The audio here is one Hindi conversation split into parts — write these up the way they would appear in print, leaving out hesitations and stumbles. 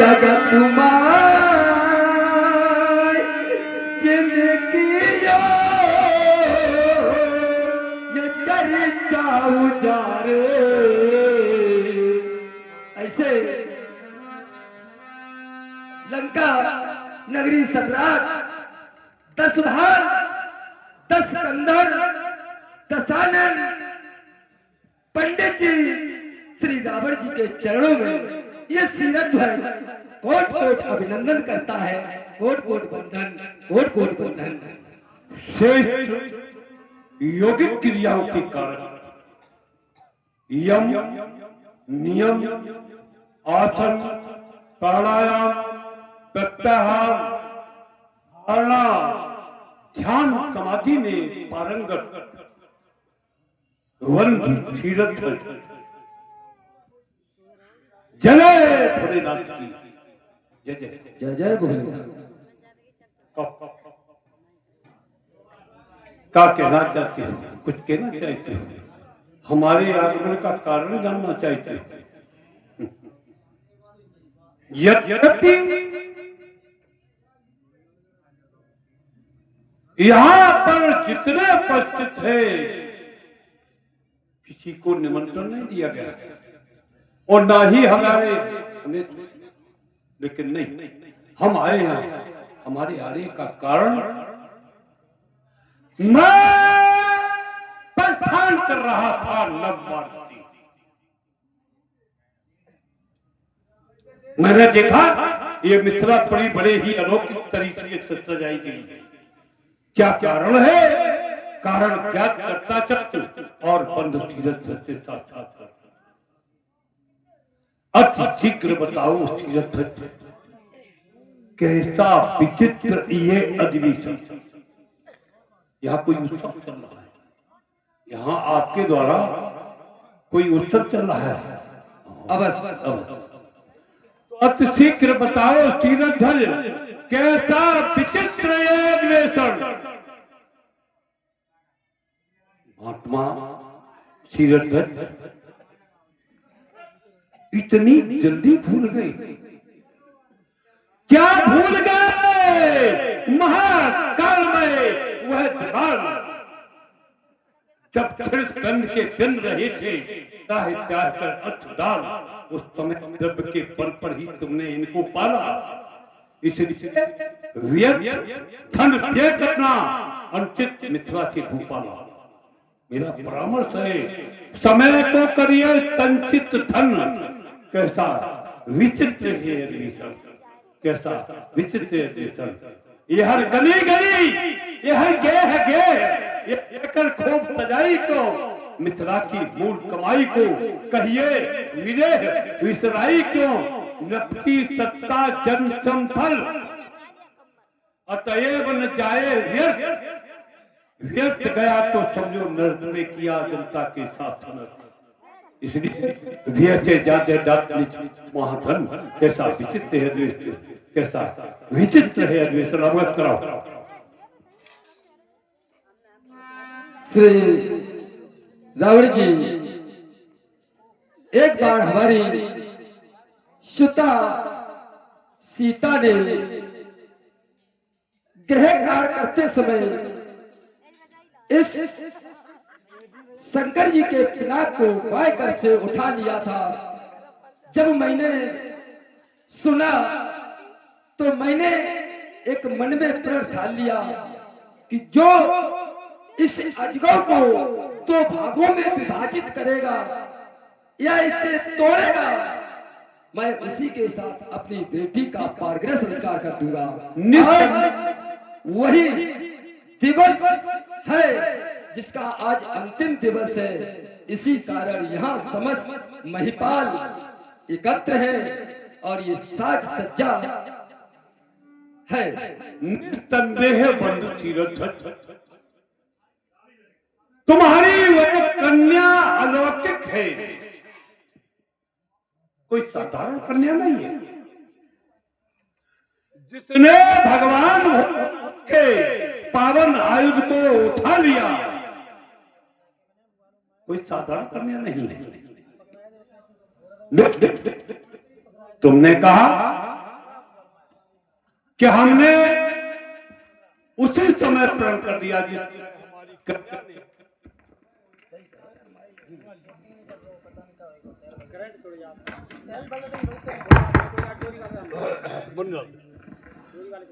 जगत माय जिनकी ये चर्चा उजारे। ऐसे लंका नगरी सम्राट 10 भाल 10 कंधर दशानन पंडित जी श्री रावण जी के चरणों में ये सीरत है। कोट कोट अभिनंदन करता है, कोट कोट बंधन, कोट कोट बंधन। श्रेष्ठ योगिक क्रियाओं के कारण यम नियम आसन प्राणायाम प्रत्याहार धारणा ध्यान समाधि में पारंगत वन सीरत जय भोलेनाथ की जय जय जय जय भोलेनाथ। क्या कहना चाहते हो? कुछ कहना चाहते हो? हमारे आगमन का कारण जानना चाहते हो? यद्यपि यहां पर जितने उपस्थित है किसी को निमंत्रण नहीं दिया गया और ना ही हमें, लेकिन नहीं हम आए हैं। हमारे आने का कारण मैं प्रस्थान कर रहा था नवमार्गी। मैंने देखा ये मिथिला बड़ी बड़े ही अलौकिक तरीके से सजाई गई है। क्या कारण है? कारण ज्ञात करता चक्र और बंध सीरत से साक्षात्कार। अति शीघ्र बताओ सीरत कैसा विचित्र ये अधिवेशन। यहाँ कोई उत्सव चल रहा है, यहाँ आपके द्वारा कोई उत्सव चल रहा है। अवश्य अति शीघ्र बताओ सीरत कैसा विचित्र ये अधिवेशन। महात्मा सीरत इतनी जल्दी भूल गए? क्या भूल गए? महाकाल में वह दीवार जब फिर दंड के दिन रहे थे चाहे चाहकर डाल, उस समय द्रव्य के बल पर ही तुमने इनको पाला। इसलिए धन व्यय करना अनुचित मिथ्या से भूपाला। मेरा परामर्श है समय को करिए संचित धन। कैसा विचित्र है अधिवेशन, कैसा विचित्र अधिवेशन। ये हर गली गली ये हर गे है गे ये लेकर खूब सजाई को मिथिला की मूल कमाई को कहिए विजय विसराई क्यों नपती सत्ता जन संफल अतएव न जाए व्यर्थ। व्यर्थ गया तो समझो नर्द ने किया जनता के साथ। इसलिए व्यय से ज्यादा महाधन। कैसा विचित्र है द्वेष, कैसा विचित्र है द्वेष। अवगत कराओ। श्री रावण जी एक बार हमारी सुता सीता ने गृह कार्य करते समय इस शंकर जी के पिनाक को बाएं से उठा लिया था। जब मैंने सुना तो मैंने एक मन में प्रण ठान लिया कि जो इस अजगर को 2 भागों में विभाजित करेगा या इसे तोड़ेगा, मैं उसी के साथ अपनी बेटी का पारगृह संस्कार कर दूंगा। वही दिवस है जिसका आज अंतिम दिवस है। इसी कारण यहाँ समस्त महिपाल एकत्र है और ये साज सज्जा है। निस्संदेह बंधु सीरत तुम्हारी वह कन्या अलौकिक है, कोई साधारण कन्या नहीं है। जिसने भगवान के पावन आयुध को उठा लिया कोई साधारण कन्या नहीं है। तुमने कहा कि हमने उसी समय प्रण कर दिया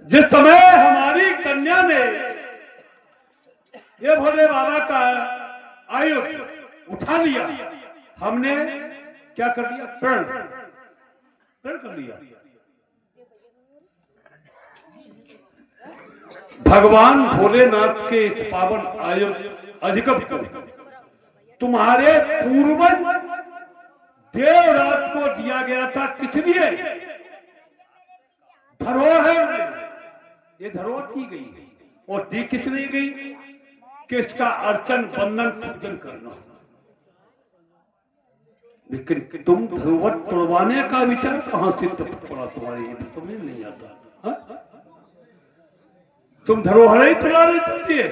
जिस समय हमारी कन्या ने ये भोले बाबा का आयु उठा लिया, हमने क्या कर दिया? प्रण कर दिया। भगवान भोलेनाथ के इस पावन आयु अधिगम को तुम्हारे पूर्वज देवराज को दिया गया था। किस लिए? धरोहर। ये धरोहर की गई और दी किस लिए गई? कि इसका अर्चन बंधन पूजन करना। लेकिन तुम धरोहर तोड़वाने का विचार कहां से पड़ा तुम्हारे? ये तुम्हें नहीं आता। हा? तुम धरोहर ही तोड़ाने चलती है।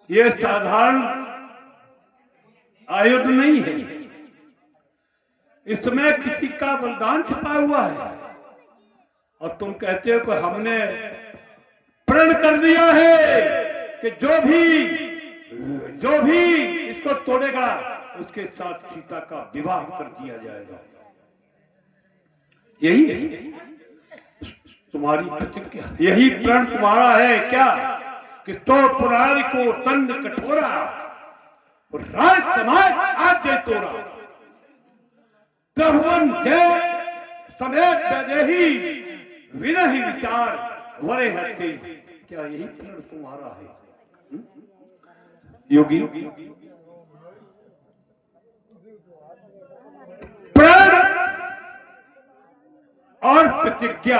ये साधारण आयुध नहीं है, इसमें किसी का बलिदान छिपा हुआ है। और तुम कहते हो कि हमने प्रण कर दिया है कि जो भी इसको तोड़ेगा उसके साथ सीता का विवाह कर दिया जाएगा। यही है तुम्हारी प्रतिज्ञा, यही प्रण तुम्हारा है क्या? कि तो पुरारी को तंद कठोरा और राज समाज आज तोड़ा, त्रिभुवन के समेत ही विनहि विचार वरे हटे। क्या यही प्रण तुम्हारा है योगी? प्रण और प्रतिज्ञा,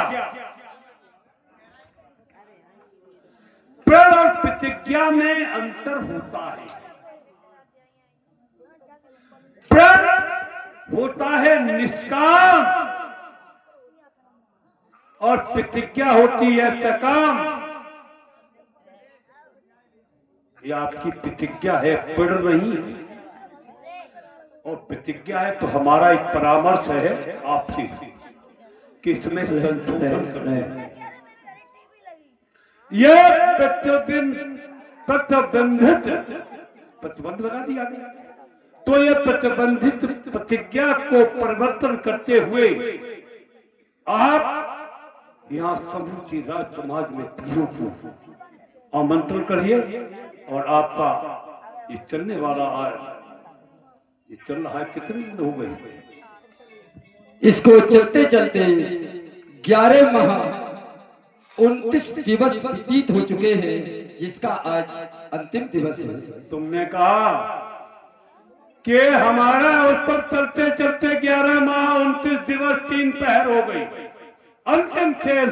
प्रण और प्रतिज्ञा में अंतर होता है। प्रण होता है निष्काम और प्रतिज्ञा होती है सकाम। ये आपकी प्रतिज्ञा है, प्रण नहीं। और प्रतिज्ञा है तो हमारा एक परामर्श है आपसे कि इसमें संशोधन करें। यह प्रतिबंध लगा दिया गया, तो यह प्रतिबंधित प्रतिज्ञा को परिवर्तन करते हुए आप यहाँ समूची राज समाज में पीरों को आमंत्रण करिए। और आपका ये चलने वाला ये चल रहा है, कितने दिन हो गए इसको चलते चलते 11 माह 29 दिवस व्यतीत हो चुके हैं, जिसका आज अंतिम दिवस है। तुमने कहा कि हमारा उस पर चलते चलते 11 माह 29 दिवस 3 पहर हो गई। अंतिम पहर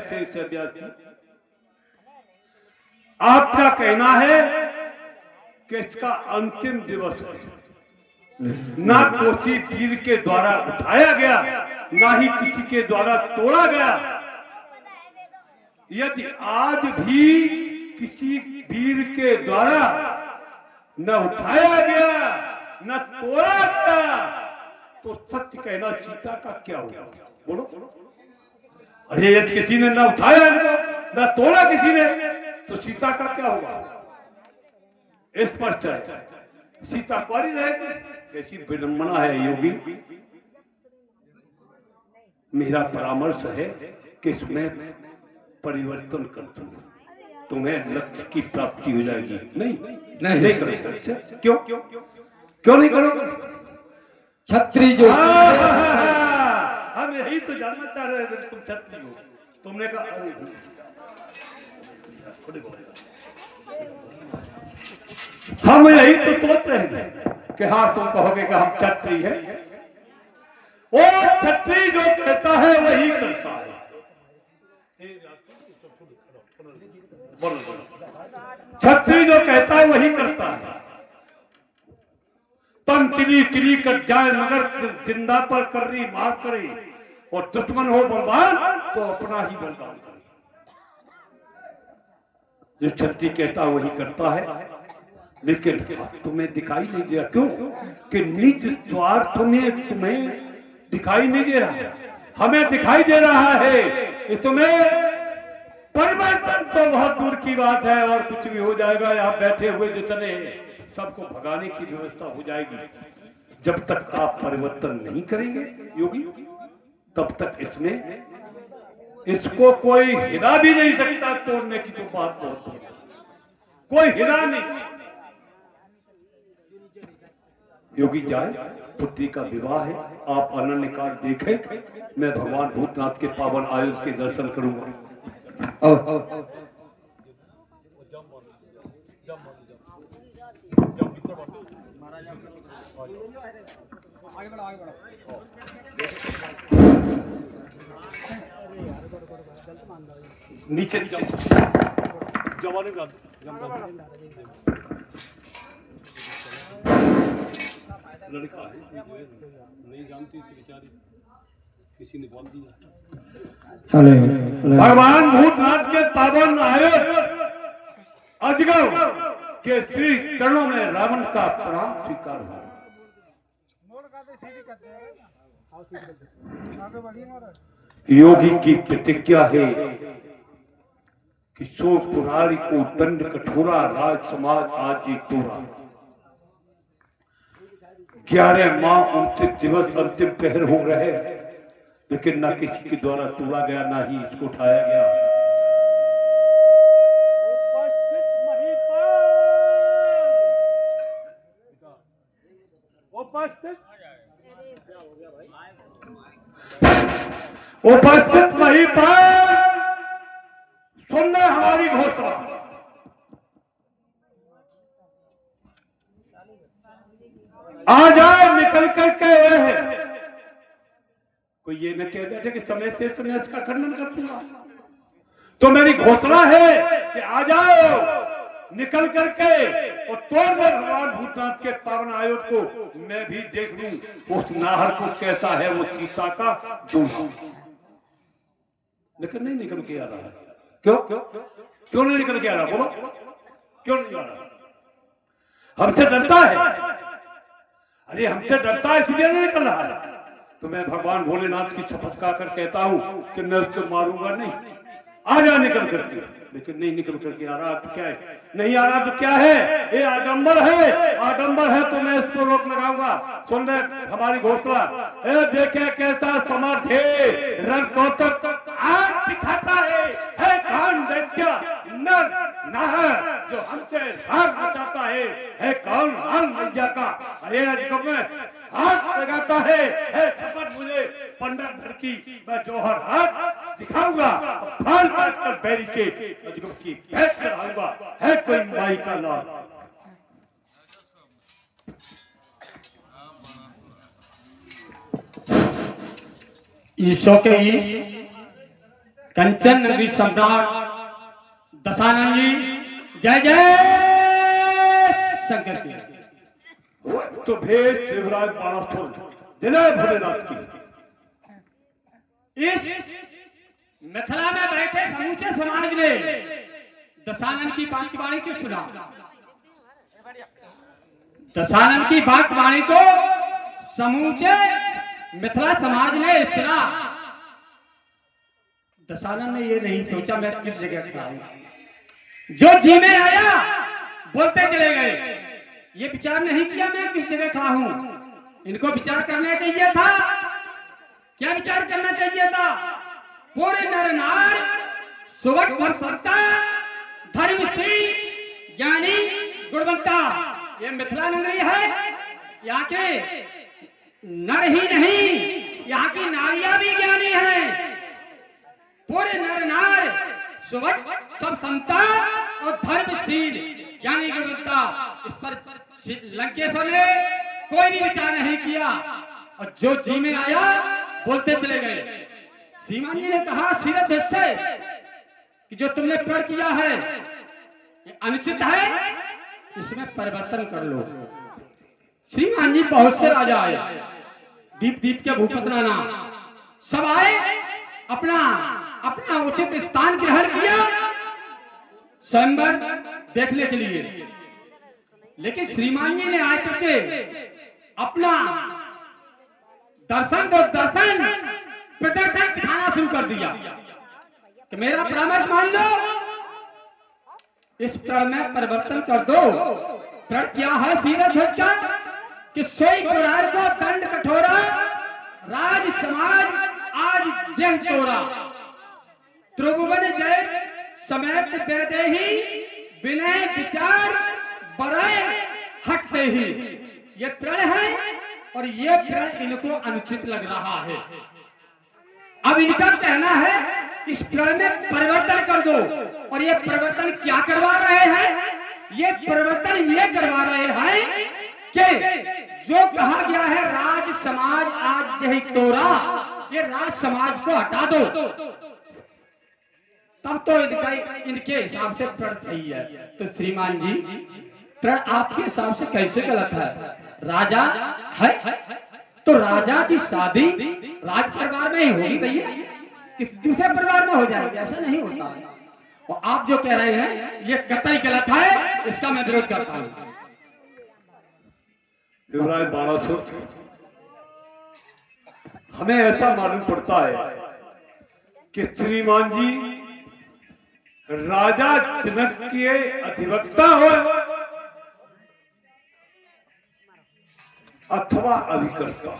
से आपका कहना है कि इसका अंतिम दिवस है। ना कोसी वीर के द्वारा उठाया गया, ना ही किसी के द्वारा तोड़ा गया। यदि आज भी किसी वीर के द्वारा न उठाया गया न तोड़ा गया तो सत्य कहना सीता का क्या होगा? बोलो। अरे यदि किसी ने न उठाया न तोड़ा किसी ने तो सीता का क्या होगा? स्पष्ट है, सीता कुंवारी रहेगी। कैसी विडंबना है योगी। मेरा परामर्श है कि इसमें परिवर्तन कर दो, तुम्हें लक्ष्य की प्राप्ति हो जाएगी। नहीं करोगे? अच्छा, क्यों नहीं करोगे? छत्री जो हम यही तो जानना चाह रहे थे, तुम छत्री हो। तुमने कहा हम यही तो सोच रहे थे कि हाँ तुम कहोगे कि हम छत्री हैं। और छत्री जो कहता है वही करता है। छत्री जो कहता है वही करता है। तन तिली कर जाए मगर जिंदा पर कर्री मार करे, और दुश्मन हो बलवान तो अपना ही बलवान करे। जो छत्री कहता है वही करता है। लेकिन तुम्हें दिखाई नहीं दिया। क्यों? कि निज स्वार्थ में तुम्हें दिखाई नहीं दे रहा, हमें दिखाई दे रहा है। इसमें परिवर्तन तो बहुत दूर की बात है, और कुछ भी हो जाएगा। यहाँ बैठे हुए जितने हैं सबको भगाने की व्यवस्था हो जाएगी। जब तक आप परिवर्तन नहीं करेंगे योगी, तब तक इसमें इसको कोई हिला भी नहीं सकता। तोड़ने की तो बात बहुत है, कोई हिला नहीं। योगी जाए, पुत्री का विवाह है, आप अनन्य काल देखें, मैं भगवान भूतनाथ के पावन आयुष के दर्शन करूंगा। नीचे जवानी लड़का है, नहीं जानती थी बेचारी, किसी ने बोल दिया। भगवान भूतनाथ के पावन आयुष अजगर के श्री चरणों में रावण का प्रणाम स्वीकार हुआ। योगी की प्रतिज्ञा है कि सो पुरारी को दंड कठोरा, राज समाज आज ही तोड़ा। 11 माह 29 दिवस अंतिम पहर हो रहे, लेकिन ना किसी के द्वारा तोड़ा गया, ना ही इसको उठाया गया। उपस्थित महिपाल, सुनना हमारी घोषणा। आ जाए निकल करके है। कोई ये न कह बैठे कि समय से मैं इसका खंडन कर दूंगा। तो मेरी घोषणा है कि आ जाओ निकल करके, और तोड़ दे भगवान भूतनाथ के पावन आयुष को। मैं भी देख लूं उस नाहर को कैसा है वो सीता का दूल्हा। लेकिन नहीं निकल के आ रहा है। क्यों क्यों क्यों नहीं निकल के आ रहा? बोलो क्यों नहीं आ रहा? हमसे डरता है। अरे हमसे डरता है इसलिए नहीं निकल रहा है। तो मैं भगवान भोलेनाथ की शपथ खाकर कहता हूं कि मैं उसको मारूंगा नहीं। आ जा निकल करके, लेकिन नहीं निकल करके आ रहा। तो क्या है? नहीं आ रहा तो क्या है? ये आडंबर है, आडंबर है तो मैं इस पर रोक लगाऊंगा। सुन ले हमारी घोषणा। देखे कैसा समर्थ है, रंग कौतक आज दिखाता है कौन दैत्य नर नाहर जो हमसे भाग बचाता है कौन लाल मैया का। अरे अजगब में हाथ लगाता है शपथ मुझे पंडित भर की, मैं जोहर हाथ दिखाऊंगा, फाल काट कर बैरी के अजगब की भैंस चढ़ाऊंगा। है कोई माई का लाल। ईशो के कंचन नगरी सम्राट दशानन जी जय जय शंकर की। तो भेद शिवराज पारास्थल जय भोलेनाथ की। इस मिथिला में बैठे समूचे समाज ने दशानन की बागवाणी को सुना। दशानन की बागवाणी को समूचे मिथिला समाज ने सुना। दशानन ने ये नहीं सोचा मैं किस जगह खड़ा हूं। जो जी में आया बोलते चले गए। ये विचार नहीं किया मैं किस जगह खड़ा हूं। इनको विचार करना चाहिए था। क्या विचार करना चाहिए था? पूरे नर नार सुवर्ण धर्मता धर्मशील ज्ञानी गुणवंता ये मिथिला नगरी है। यहाँ के नर ही नहीं यहाँ की नारियां भी ज्ञानी हैं। पूरे नर नार सुवर्ण सब संतान और धर्मशील ज्ञानी गुणवंता। इस पर लंकेश्वर ने कोई भी विचार नहीं किया और जो जी में आया बोलते चले गए। श्रीमान जी ने कहा सीरत से कि जो तुमने प्रण किया है ये अनुचित है, इसमें परिवर्तन कर लो। श्रीमान जी बहुत से राजा आए, दीप दीप के भूपत नाना सब आए, अपना अपना उचित स्थान ग्रहण किया स्वयंवर देखने के लिए। लेकिन श्रीमान जी ने आज करके अपना दर्शन को दर्शन प्रदर्शन दिखाना शुरू कर दिया कि मेरा परामर्श मान लो, इस प्रण में परिवर्तन कर दो। प्रण क्या है सीरत ध्वज का कि सोई कुरार को दंड कठोरा, राज समाज आज जह तोरा, त्रिभुवन जय समेत वैदेही, विनय विचार बराए हटते ही। ये प्रण है और ये प्रण इनको अनुचित लग रहा है। अब इनका कहना है इस प्रण में परिवर्तन कर दो, और ये परिवर्तन क्या करवा रहे हैं? ये परिवर्तन ये करवा रहे हैं कि जो कहा गया है राज समाज आज यही तोरा, ये राज समाज को हटा दो, तब तो इनके हिसाब से प्रण सही है। तो श्रीमान जी प्रण आपके हिसाब से कैसे गलत है? राजा है तो राजा की शादी राज परिवार में ही होगी भैया, किसी दूसरे परिवार में हो जाएगी? ऐसा नहीं होता है। और आप जो कह रहे हैं ये कतई गलत है, इसका मैं विरोध करता हूं। युवराज बाणासुर, हमें ऐसा मालूम पड़ता है कि श्रीमान जी राजा जनक के अधिवक्ता हो अथवा अभिकर्ता।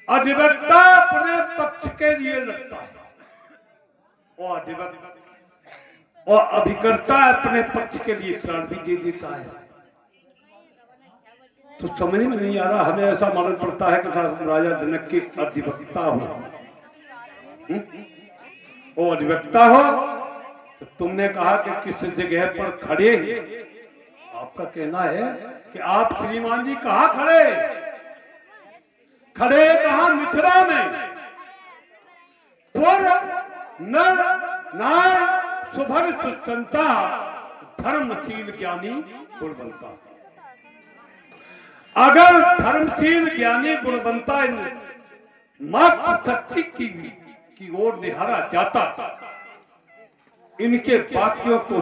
अधिवक्ता अपने पक्ष के लिए लड़ता है और अभिकर्ता अपने पक्ष के लिए प्राण भी दे देता है। तो समझ में नहीं आ रहा, हमें ऐसा मालूम पड़ता है कि राजा जनक के अधिवक्ता हो और अधिवक्ता हो। तो तुमने कहा कि किस जगह पर खड़े, आपका कहना है कि आप श्रीमान जी कहाँ खड़े? खड़े कहाँ? मिथिला में नर नार सुभग सुसंता, धर्मशील ज्ञानी गुणवंता। अगर धर्मशील ज्ञानी गुणवंता मात्र शक्ति की ओर निहारा जाता, इनके वाक्यों को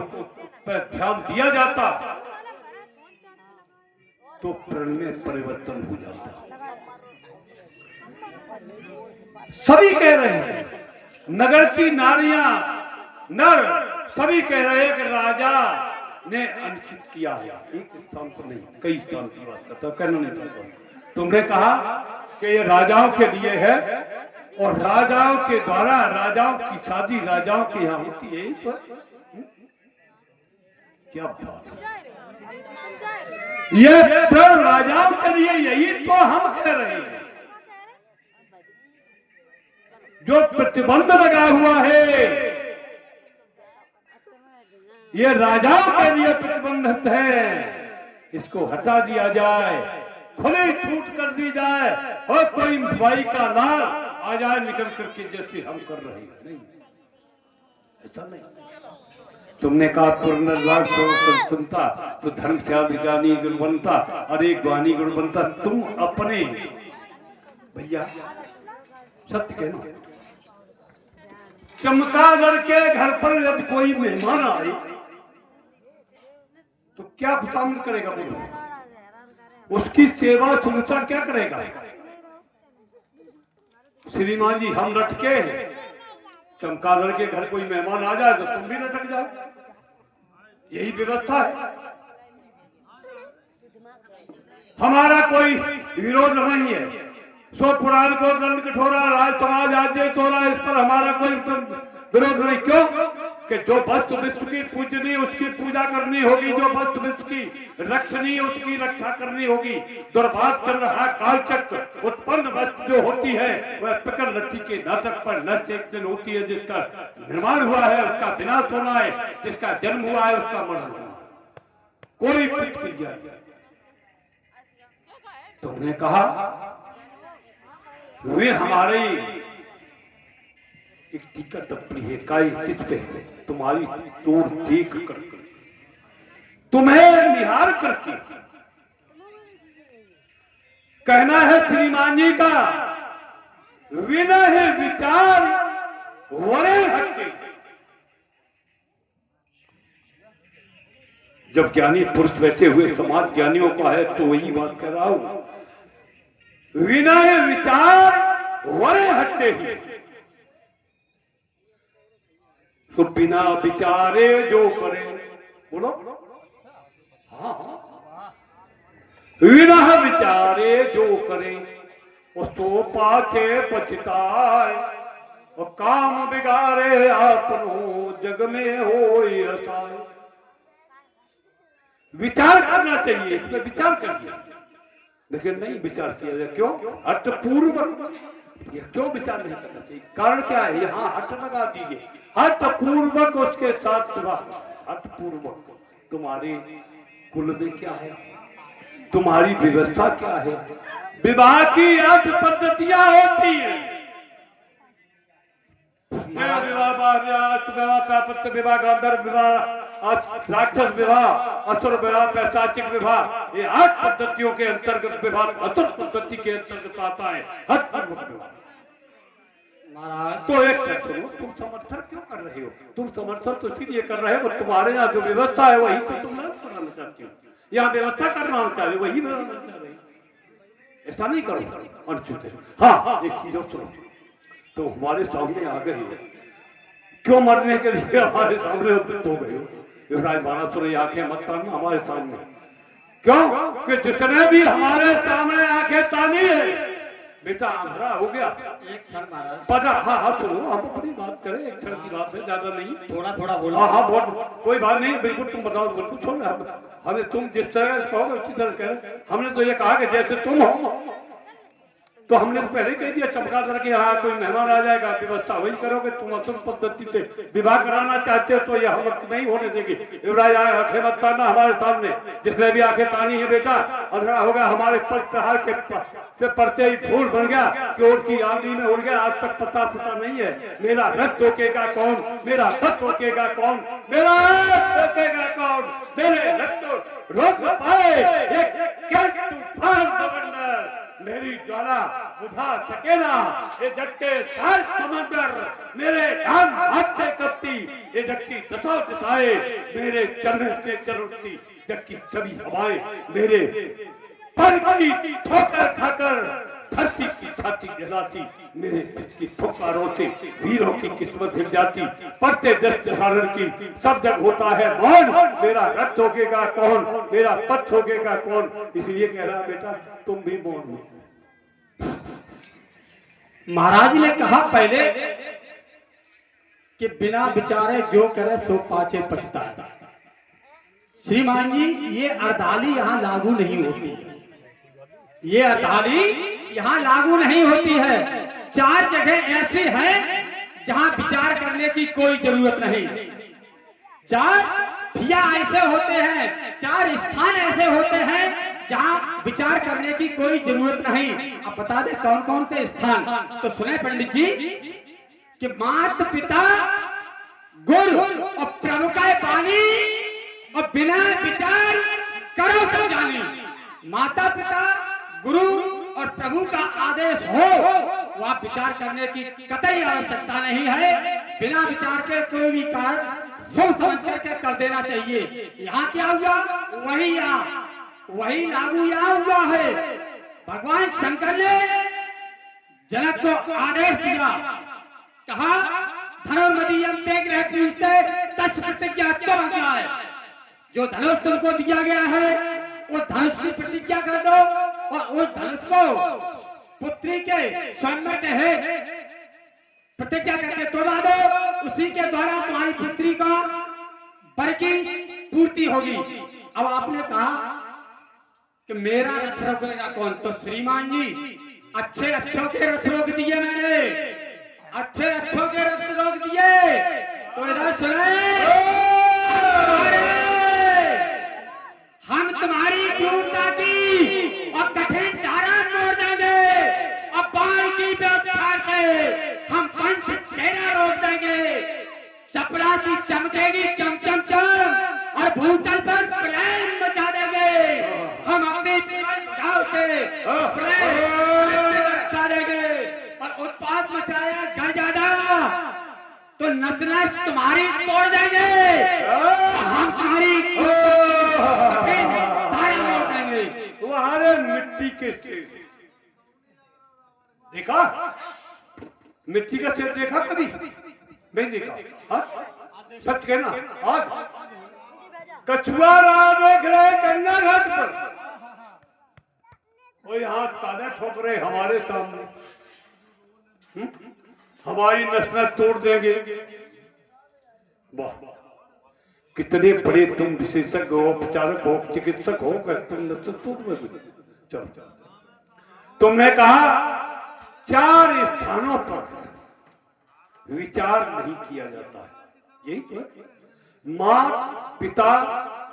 पर ध्यान दिया जाता, तो प्रण में परिवर्तन हो जाता। सभी कह रहे हैं, नगर की नारियां नर सभी कह रहे हैं कि राजा ने अनुचित किया है। एक स्थान पर नहीं, कई स्थान की बात करता हूं, कहना नहीं चाहता। तुमने कहा कि ये राजाओं के लिए है और राजाओं के द्वारा राजाओं की शादी राजाओं के यहाँ होती है। इस पर क्या बात है? ये प्रण राजाओं के लिए, यही तो हम कह रहे हैं। जो प्रतिबंध लगा हुआ है ये राजाओं के लिए प्रतिबंधित है, इसको हटा दिया जाए, खुली छूट कर दी जाए और कोई भाई का लाल आ जाए निकल करके, जैसे हम कर रहे हैं। नहीं, ऐसा नहीं। तुमने कहा पूर्ण सुनता तो धर्म से ज्ञानी गुणवंता, अरे ज्ञानी गुणवंता तुम अपने भैया सत्य कहना, चमकादड़ के घर पर जब कोई मेहमान आए तो क्या खुशामद करेगा? बोलो, उसकी सेवा सुनिश्चित क्या करेगा? श्रीमान जी हम लटके चमकादड़ के घर कोई मेहमान आ जाए तो तुम भी लटक जाओ, यही व्यवस्था है। हमारा कोई विरोध नहीं है। सो पुराण को दंड कठोरा, राज समाज आद्य तोरा, इस पर हमारा कोई विरोध नहीं। क्यों कि जो वस्तु विश्व की पूजनी उसकी पूजा करनी होगी, जो वस्तु विश्व की रक्षणी उसकी रक्षा करनी होगी। दुर्भाग्य चल रहा कालचक्र, उत्पन्न वस्तु जो होती है वह पिकर लट्ठी के नाटक पर नष्ट एक दिन होती है। जिसका निर्माण हुआ है उसका विनाश होना है, जिसका जन्म हुआ है उसका मरण होना। कोई प्रतिक्रिया। तुमने कहा वे हमारे एक टीका टिप्पणी है, काय किस पे है? तुम्हारी तोड़ देख कर, तुम्हें निहार करके कहना है श्रीमान जी का विनय विचार वरे हटके। जब ज्ञानी पुरुष बैठे हुए समाज ज्ञानियों का है तो वही बात कर रहा हूं। विनय विचार वरे हटते ही, तो बिना विचारे जो करे, बोलो हाँ, विना विचारे जो करे उसको पाछे पछताए, और काम बिगाड़े आपनो जग में होई रसाए। विचार करना चाहिए, इसमें विचार करिए, लेकिन नहीं विचार किया जाए। क्यों? हठपूर्वक। ये क्यों विचार नहीं करना चाहिए? कारण क्या है? यहाँ हठ लगा दीजिए, हठपूर्वक उसके साथ विवाह। हठपूर्वक तुम्हारे कुल में क्या है, तुम्हारी व्यवस्था क्या है? विवाह की 8 पद्धतियां होती है। विवाह, प्रापत्य विवाह, गांधर्व विवाह, राक्षस विवाह, असुर विवाह, पैशाचिक विवाह, ये 8 पद्धतियों के अंतर्गत विवाह असुर पद्धति के अंतर्गत आता है। तो एक सुनो, तुम समर्थन क्यों कर रहे हो? तुम समर्थन तो इसीलिए कर रहे हो, तुम्हारे यहाँ जो व्यवस्था है वही तो तुम नहीं कराना चाहते हो। यहाँ व्यवस्था करना चाहिए, वही व्यवस्था कर रहे हो। ऐसा नहीं करो अनुचित है। हाँ, एक चीज और सुनो, तो हमारे सामने आ गए, क्यों मरने के लिए हमारे सामने उद्यत हो गए हो? युवराज महाराज सुनो, आंखें मत तानना हमारे सामने। क्यों? कि जितने भी हमारे सामने आंखें तानी है, बेटा अंधेरा हो गया। एक क्षण महाराज, पता, हाँ हाँ सुनो, हम अपनी बात करें, एक क्षण की बात है, ज्यादा नहीं, थोड़ा थोड़ा बोलो। हाँ हाँ बहुत, कोई बात नहीं, बिल्कुल तुम बताओ, बिल्कुल छोड़। हमें तुम जिस तरह कहोगे उसी तरह कह। हमने तो ये कहा कि जैसे तुम हो, तो हमने तो पहले कह दिया चमका कर कि हाँ कोई मेहमान आ जाएगा, व्यवस्था वही करोगे। तुम असुर पद्धति से विवाह कराना चाहते हो तो यह हम नहीं होने देंगे। युवराज आंखें मत तानना हमारे सामने, जिसने भी आंखें तानी है बेटा अंधेरा होगा। हमारे प्रहार के से परते ही फूल बन गया कि उसकी आंधी में उड़ गया। आज तक पता नहीं है मेरा रथ रोकेगा कौन, मेरा रथ रोकेगा कौन, मेरा रथ रोकेगा कौन, मेरे रथ रोक पाए मेरी ज्वाला बुझा सके ना। ये जगते सार समंदर मेरे ध्यान हाथ से कपती, ये जगती दशा दिशाए मेरे चरण से चरुती, जग की सभी हवाएं मेरे पर की ठोकर खाकर धरती की छाती जलाती, मेरे की ठोकरों से वीरों की किस्मत हिल जाती। पढ़ते दस्त धारण की सब जग होता है मौन, मेरा रथ ठोकेगा कौन, मेरा पथ ठोकेगा कौन। इसलिए कह रहा बेटा तुम भी मौन हो। महाराज ने कहा पहले कि बिना विचारे जो करे सो पाछे पछताए। श्रीमान जी, ये अर्धाली यहाँ लागू नहीं होती है, ये अर्धाली यहाँ लागू नहीं होती है। 4 जगह ऐसे हैं जहाँ विचार करने की कोई जरूरत नहीं। 4 ठिया ऐसे होते हैं, 4 स्थान ऐसे होते हैं जहाँ विचार करने की कोई जरूरत नहीं। अब बता दे कौन कौन से स्थान, तो सुने पंडित जी कि माता पिता गुरु और प्रभु का पानी, और बिना विचार करो तो जानी। माता पिता गुरु और प्रभु का आदेश हो, वह विचार करने की कतई आवश्यकता नहीं है। बिना विचार के कोई भी कार्य सोच समझ करके कर देना चाहिए। यहाँ क्या हुआ वही लागू यहाँ हुआ है। भगवान शंकर ने जनक को आदेश दिया, कहा धनुर्मदीयम ते ग्रह पूजते तस् प्रतिज्ञा है। जो धनुष तुमको दिया गया है वो धनुष की प्रतिज्ञा कर दो, और उस धनुष को पुत्री के स्वयं है प्रतिज्ञा करके तोड़ा दो। उसी के द्वारा तुम्हारी पुत्री का वर की पूर्ति होगी। अब आपने कहा कि मेरा रथ रोकेगा कौन, तो श्रीमान जी अच्छे अच्छों के रथ रोक दिए मैंने, अच्छे अच्छों के रथ रोक दिए। तो इधर सुने, हम तुम्हारी क्रूरता की और कठिन धारा तोड़ देंगे, और बाढ़ की व्यवस्था से हम पंथ तेरा रोक देंगे। चपरासी चमकेगी चम चम चम, और भूतल पर प्रेम मचा देंगे। हम अपनी जाओ से मचा देंगे, और उत्पात मचाया घर ज्यादा तो नस नस तुम्हारी तोड़ देंगे। हम तुम्हारी कठिन धारा में उठाएंगे। तुम्हारे मिट्टी के शेर देखा? मिट्टी का शेर देखा कभी? नहीं देखा। हाँ? सच कहना, आज कछुआ राह देख रहे गंगा घाट पर, वो यहाँ ताने ठोक रहे हमारे सामने। हमारी नस्ल तोड़ देंगे। वाह, कितने बड़े तुम विशेषज्ञ हो, उपचारक हो, चिकित्सक हो, तुम नस्ल तोड़ दोगे। चलो, तुमने कहा 4 स्थानों पर विचार नहीं किया जाता है, यही तो? माँ, पिता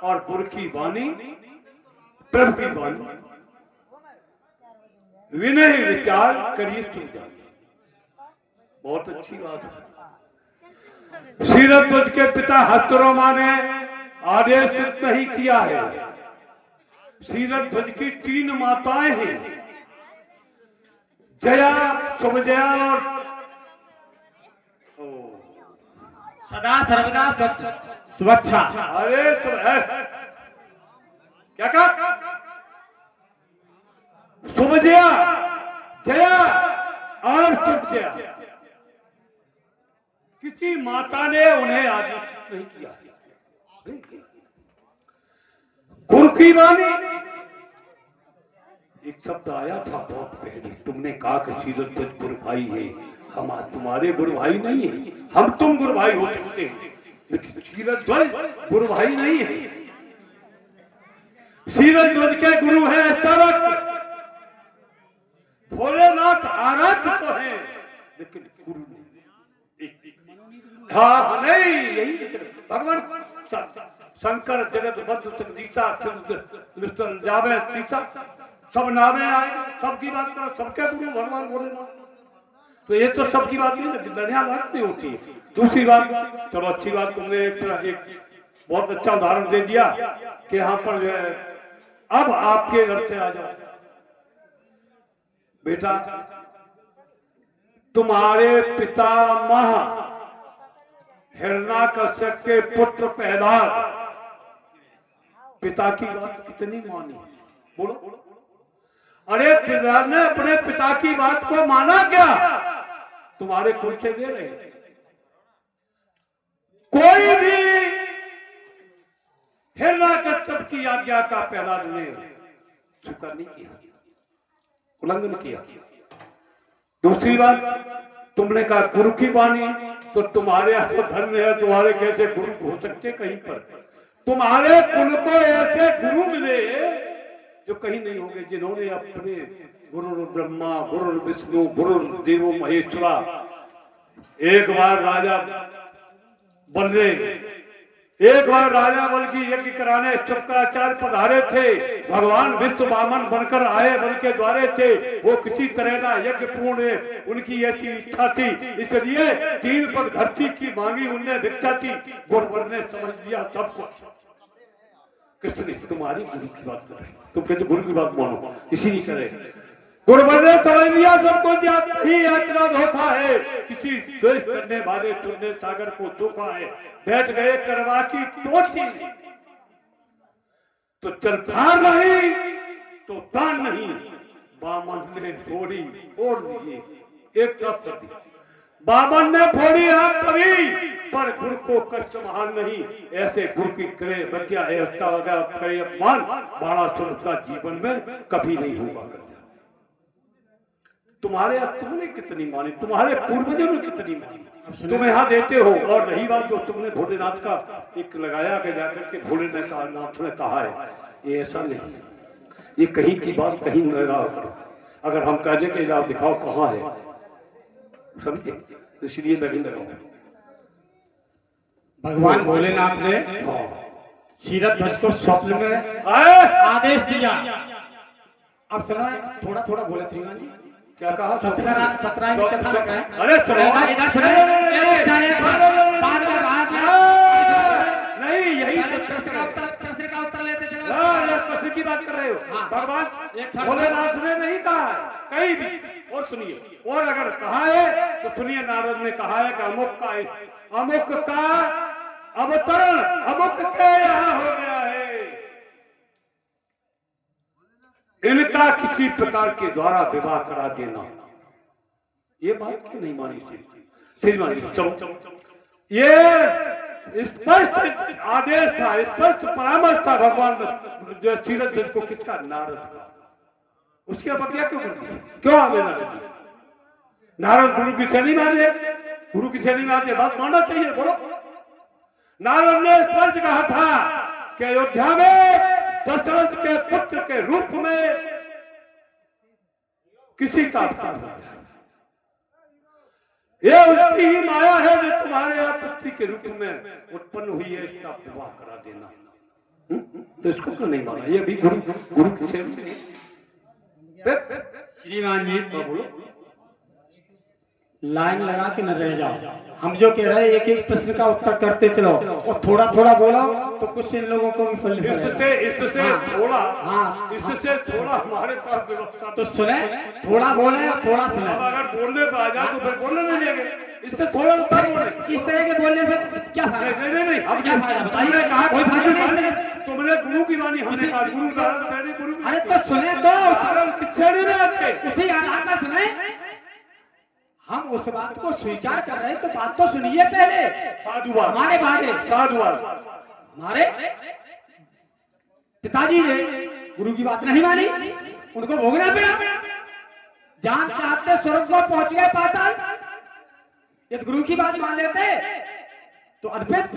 और गुरु की वाणी, प्रभु की वाणी। विनय विचार करिए सुविधा। बहुत अच्छी बात है। सीरध्वज के पिता हस्तरोमा ने आदेश नहीं किया है। सीरध्वज की 3 माताएं हैं, जया, शुभजया और सदा सर्वदा स्वच्छा। अरे क्या कहा? शुभजया, जया और शुभजया। किसी माता ने उन्हें आदेश नहीं किया। गुरु की वाणी, एक शब्द आया था बहुत पहले, तुमने कहा कि सीरध्वज गुरु भाई है, हम तुम्हारे गुरु भाई नहीं है। हम तुम गुरु भाई हो सकते हैं, लेकिन सीरध्वज गुरु भाई नहीं है। सीरध्वज के गुरु है तरक, भोलेनाथ आराध्य तो है, लेकिन गुरु नहीं। हाँ नहीं, यही भगवान शंकर जगत बद्ध जगदीशा जावे सीता, सब नामे आए, सबकी बात करो, सबके गुरु भगवान भोलेनाथ। तो ये तो सबकी बात नहीं है, बढ़िया बात नहीं होती है। दूसरी बात, चलो अच्छी बात, तुमने एक बहुत अच्छा उदाहरण दे दिया कि यहाँ पर जो है, अब आपके घर से आ जाओ बेटा, तुम्हारे पितामह हिरण्याकश्यप के पुत्र प्रहलाद पिता की बात कितनी मानी? बोलो। अरे पिता ने अपने पिता की बात को माना क्या? तुम्हारे कुर्से दे रहे, कोई भी हिरण्याकश्यप की आज्ञा का प्रहलाद ने स्वीकार नहीं किया, उल्लंघन किया। दूसरी बात, तुमने कहा गुरु की वाणी, तो तुम्हारे यहाँ धर्म है, तुम्हारे कैसे गुरु हो सकते कहीं पर? तुम्हारे कुल को ऐसे गुरु मिले जो कहीं नहीं होंगे, जिन्होंने अपने गुरु ब्रह्मा, गुरु विष्णु, गुरु देवो महेश्वरा। एक बार राजा बल की यज्ञ कराने शुक्राचार्य पधारे थे। भगवान विष्णु वामन बनकर आए, बल के द्वारे थे। वो किसी तरह का यज्ञ पूर्ण, उनकी ऐसी इच्छा थी, इसलिए 3 पग धरती की मांगी उनने भिक्षा थी। गुरुवर ने समझ लिया सब कुछ। किसने? तुम्हारी गुरु की बात कर रहे, तुम कहते गुरु की बात मानो, इसी नहीं करे। गुरुवर ने समझ लिया सब कुछ ही यात्रा धोखा है, किसी द्वेष करने वाले चुनने सागर को धोखा है। बैठ गए करवा की टोटी, तो चल फार नहीं तो दान नहीं। बामन ने फोड़ी फोड़ दी, एक तरफ कर दी। बामन ने फोड़ी आग करी, पर गुरु को कष्ट महान नहीं। ऐसे गुरु की करे बच्चा ऐसा करे अपमान, बड़ा सुरक्षा जीवन में कभी नहीं होगा। तुम्हारे तुमने कितनी मानी, तुम्हारे पूर्वजों ने कितनी मानी, तुम यहाँ देते हो। और रही बात जो तुमने भोलेनाथ का एक लगाया के जाकर के भोलेनाथ ने कहा है, ये ऐसा नहीं, ये कहीं की बात कहीं न लगा। अगर हम कह दें कि आप दिखाओ कहाँ है, समझे, इसलिए नहीं लगाओ। भगवान भोलेनाथ ने सीरध्वज को स्वप्न में आदेश दिया। अब सुना, थोड़ा थोड़ा बोले श्रीमान जी, क्या कहा? 17 में कथा लगा है। अरे इधर सुने, नहीं, यही प्रश्न का उत्तर लेते चलो। प्रश्न की बात कर रहे हो। भगवान भोलेनाथ ने नहीं कहा है कहीं भी। और सुनिए, और अगर कहा है तो सुनिए, नारद ने कहा है कि अमुक का अवतरण अमुक के यहाँ हो गया है। इनका किसी प्रकार के द्वारा विवाह करा देना। ये बात क्यों नहीं मानी श्रीमान जी? चलो, ये स्पष्ट आदेश था, स्पष्ट परामर्श था भगवान जो सीरत को किसका? नारद का। उसकी अपत्या क्यों कर दी? क्यों आवेदन कर दी? नारद गुरु की शैली माने, गुरु की शैली में आके बात मानना चाहिए। बोलो, नारद ने स्पष्ट कहा था कि अयोध्या में दशरथ के पुत्र के रूप में किसी का अवतार हो गया। ये उसकी ही माया है जो तुम्हारे यहाँ पुत्री के रूप में उत्पन्न हुई है, इसका विवाह करा देना। तो इसको क्यों नहीं माना? ये भी गुरु की शैली। श्रीमान जी तो बोलो, लाइन लगा के न रह जाओ। हम जो कह रहे हैं एक एक प्रश्न का उत्तर करते चलो, और थोड़ा थोड़ा बोलो तो कुछ इन लोगों को भी फल इससे हाँ। थोड़ा, हाँ। इससे थोड़ा हमारे पास व्यवस्था तो सुने, थोड़ा बोले और थोड़ा अब सुने। अगर बोलने पे आ जाए तो फिर बोलने नहीं देंगे। इससे थोड़ा उत्तर बोले। इस तरह के बोलने से क्या फायदा? नहीं, अब क्या फायदा बताइए? तुमने कहा कोई फायदा नहीं। तुमने गुरु की वाणी, हमने कहा गुरु नारद श्रेणी गुरु। अरे तो सुने तो, नारद किस श्रेणी में आते? उसी आधार पर सुने। हम उस बात को स्वीकार कर रहे हैं तो बात तो सुनिए पहले। साधुवाद, हमारे बारे साधुवाद। हमारे पिताजी ने गुरु की बात नहीं मानी, उनको भोगना पड़ा। जान चाहते स्वर्ग को पहुंच गए पाताल। यदि गुरु की बात मान लेते तो अद्भुत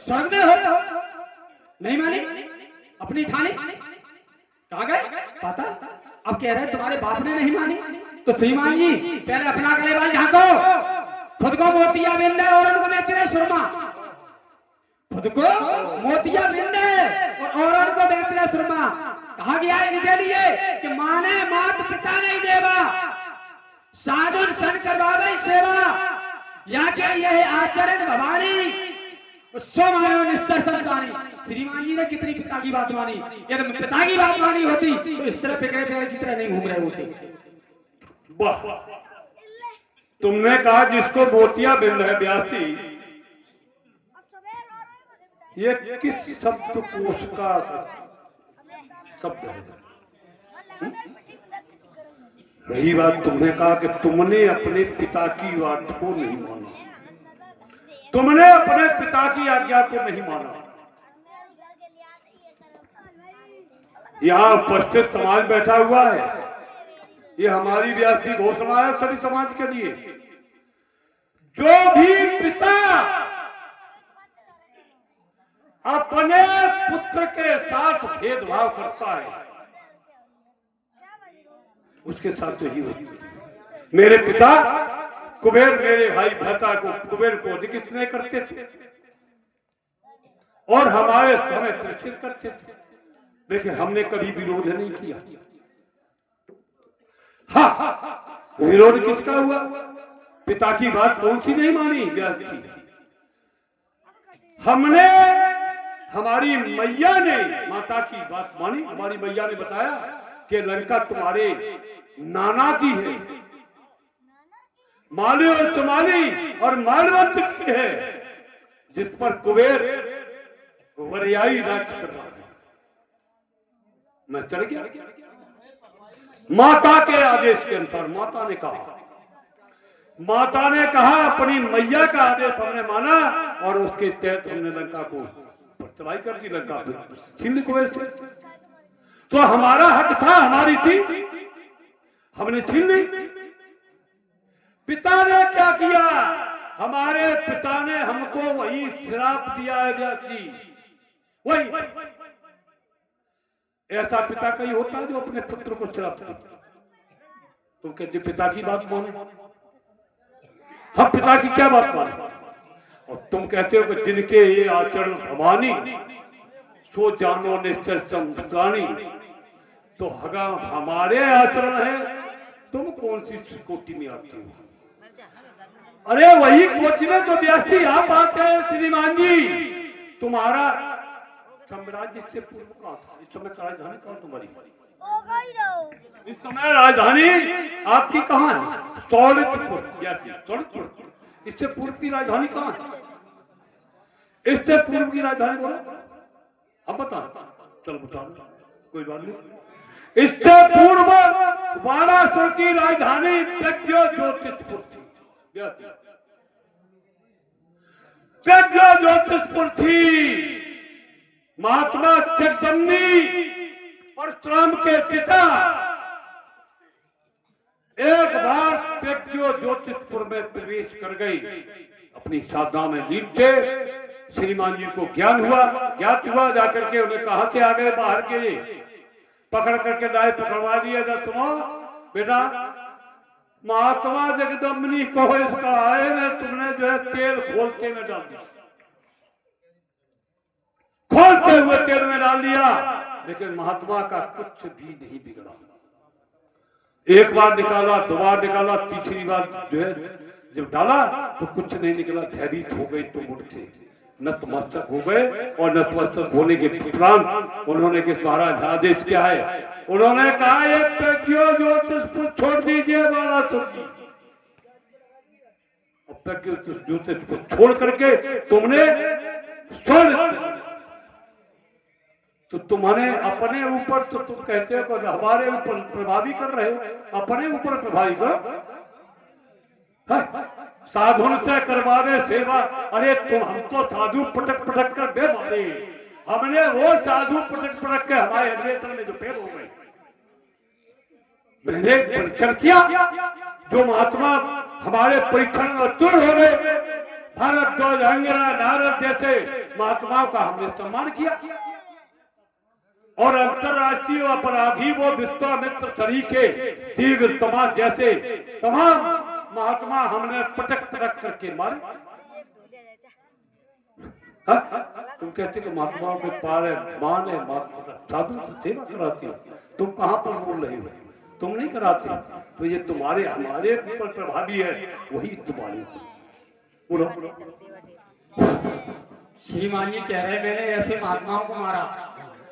स्वर्ग में होता। नहीं मानी, अपनी ठानी, कहां गए? पाताल। अब कह रहे तुम्हारे बाप ने नहीं मानी। तो श्रीमान जी पहले अपना गलेबाज झांको। खुद को मोतिया बिंद है और उनको बेच सुरमा। खुद को मोतिया बिंद है और उनको बेच रहे सुरमा। कहा गया है इनके लिए कि माने मात पिता नहीं देवा, साधुन सन करवावे सेवा, या क्या यह आचरण भवानी सो मानो निश्चय संतानी। श्रीमान जी ने कितनी पिता की बात मानी। यदि पिता की बात मानी होती तो इस तरह फिक्रे पेड़ की तरह नहीं घूम रहे होते। वाह, तुमने कहा जिसको मोतिया बिंद है ब्यासी, ये किस शब्द कोश का शब्द है? रही बात, तुमने कहा कि तुमने अपने पिता की बात को नहीं माना, तुमने अपने पिता की आज्ञा को नहीं माना। यहाँ उपस्थित समाज बैठा हुआ है, ये हमारी व्यासी घोषणा है सभी समाज के लिए। जो भी पिता अपने पुत्र के साथ भेदभाव करता है उसके साथ तो ही होती है। मेरे पिता कुबेर मेरे भाई भ्राता को, कुबेर को अधिक स्नेह करते थे और हमारे समय तिरस्कृत करते थे, लेकिन हमने कभी विरोध नहीं किया। हाँ, विरोध किसका हुआ? पिता की बात कौन सी नहीं मानी? व्यास जी। हमने, हमारी मैया ने माता की बात मानी। हमारी मैया ने बताया कि लंका तुम्हारे नाना की है, माली और चमाली और मालवंत की है, जिस पर कुबेर वरियाई राज्य कर रहा है। मैं चल गया। माता के आदेश के अनुसार माता ने कहा अपनी मैया का आदेश हमने माना और उसके तहत हमने लंका को चढ़ाई कर दी, लंका छीन ली कुबेर से। तो हमारा हक था, हमारी थी, हमने छीन ली। पिता ने क्या किया? हमारे पिता ने हमको वही श्राप दिया है व्यासी, वही। ऐसा पिता कहीं होता है जो अपने पुत्र को श्राप दे? तुम कहते पिता की बात मानो, हम पिता की क्या बात माने? और तुम कहते हो कि जिनके ये आचरण भवानी सो जानो निश्चय संतानी, तो हमारे आचरण है, तुम कौन सी कोटि में आती हो? अरे वही कोटि में तो व्यासी आप आते हैं श्रीमान जी। तुम्हारा साम्राज्य से पूर्व का था, इस समय राजधानी कहाँ तुम्हारी? इस समय राजधानी आपकी कहाँ है? सौलितपुर। सौलितपुर। इससे पूर्व की राजधानी कहाँ है? इससे पूर्व की राजधानी बोलो, अब बता। चल बता, कोई बात नहीं। इससे पूर्व वाराणसी की राजधानी प्रज्ञोतिषपुर थी। प्रज्ञोतिषपुर थी। महात्मा जगदम्नी परशुराम के पिता एक बार प्रज्ञोतिषपुर में प्रवेश कर गई। अपनी साधना में लीन थे। श्रीमान जी को ज्ञात हुआ जाकर के उन्हें कहां से आ गए बाहर के लिए पकड़ करके लाए, पकड़वा दिया। सुनो बेटा, महात्मा जगदम्बिनी को इसका आए ने तुमने जो है तेल खोलते में डाल दिया, खोलते हुए तेल में डाल दिया, लेकिन महात्मा का कुछ भी नहीं बिगड़ा। एक बार निकाला, दो बार निकाला, तीसरी बार जो है जब डाला तो कुछ नहीं निकला। भयभीत हो गए तो मुड़ के नतमस्तक हो गए और नतमस्तक होने के उपरांत उन्होंने कि महाराज आदेश क्या है? उन्होंने कहा ये प्रज्ञोतिषपुर छोड़ दीजिए वाराणसी। अब प्रज्ञोतिषपुर छोड़ करके तुमने तो तुम्हारे अपने ऊपर तो तुम कहते हो कि हमारे ऊपर प्रभावी कर रहे हो, अपने ऊपर प्रभावी करो। साधुन से करवावे सेवा। अरे तुम हम तो साधु पटक कर दे मारे, हमने वो साधु पटक के हमारे अन्वेषण में जो फेल हो गए। मैंने परीक्षण किया, जो महात्मा हमारे परीक्षण में उत्तीर्ण हो गए, भारद्वाज, अंगिरा, नारद जैसे महात्माओं का हमने सम्मान किया और अंतरराष्ट्रीय अपराधी वो विश्वामित्र सरीखे, दीर्घतमा जैसे तमाम महात्मा हमने पटक करके मारे। तुम कहते कि महात्माओं के पार है, मान है, साधु सेवा कराती हो, तुम कहां पर बोल रहे हो? तुम नहीं कराते। तो ये तुम्हारे हमारे ऊपर प्रभावी है, वही तुम्हारे ऊपर। श्रीमान जी कह रहे मैंने ऐसे महात्माओं को मारा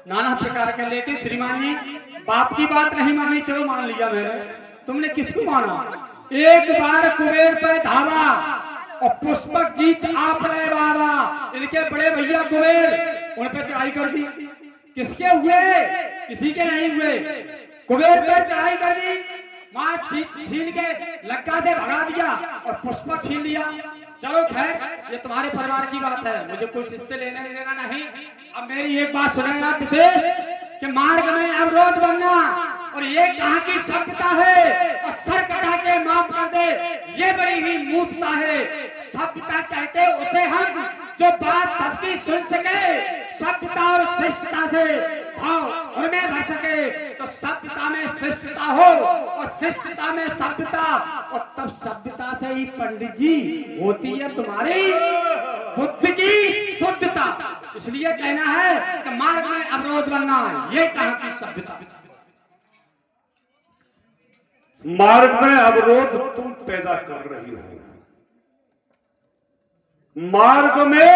नाना प्रकार के, लेकिन श्रीमान जी बाप की बात नहीं मानी, चलो मान लिया मैंने। तुमने किसको माना? एक बार कुबेर पे धावा और पुष्पक जीत आप रहे बाबा, इनके बड़े भैया कुबेर, उन पे चढ़ाई कर दी। किसके हुए? किसी के नहीं हुए। कुबेर पे चढ़ाई कर दी, मां छीन के लंका से भगा दिया और पुष्पक छीन लिया। चलो खैर, ये तुम्हारे परिवार की बात है, मुझे कुछ इससे लेना देना नहीं। अब मेरी एक बात सुनेगा किसे कि मार्ग में अवरोध बनना और ये कहाँ की सभ्यता है और सर कटा के माफ कर दे, ये बड़ी ही मूर्खता है। सभ्यता कहते उसे हम जो बात सबकी सुन सके, सभ्यता और श्रेष्ठता से भाव उनमें भर सके, तो सभ्यता में श्रेष्ठता हो और श्रेष्ठता में सभ्यता, और तब सभ्यता से ही पंडित जी होती है तुम्हारी बुद्धि की शुद्धता। इसलिए कहना है कि मार्ग में अवरोध बनना, ये कहाँ की सभ्यता? मार्ग में अवरोध तुम पैदा कर रही हो। मार्ग में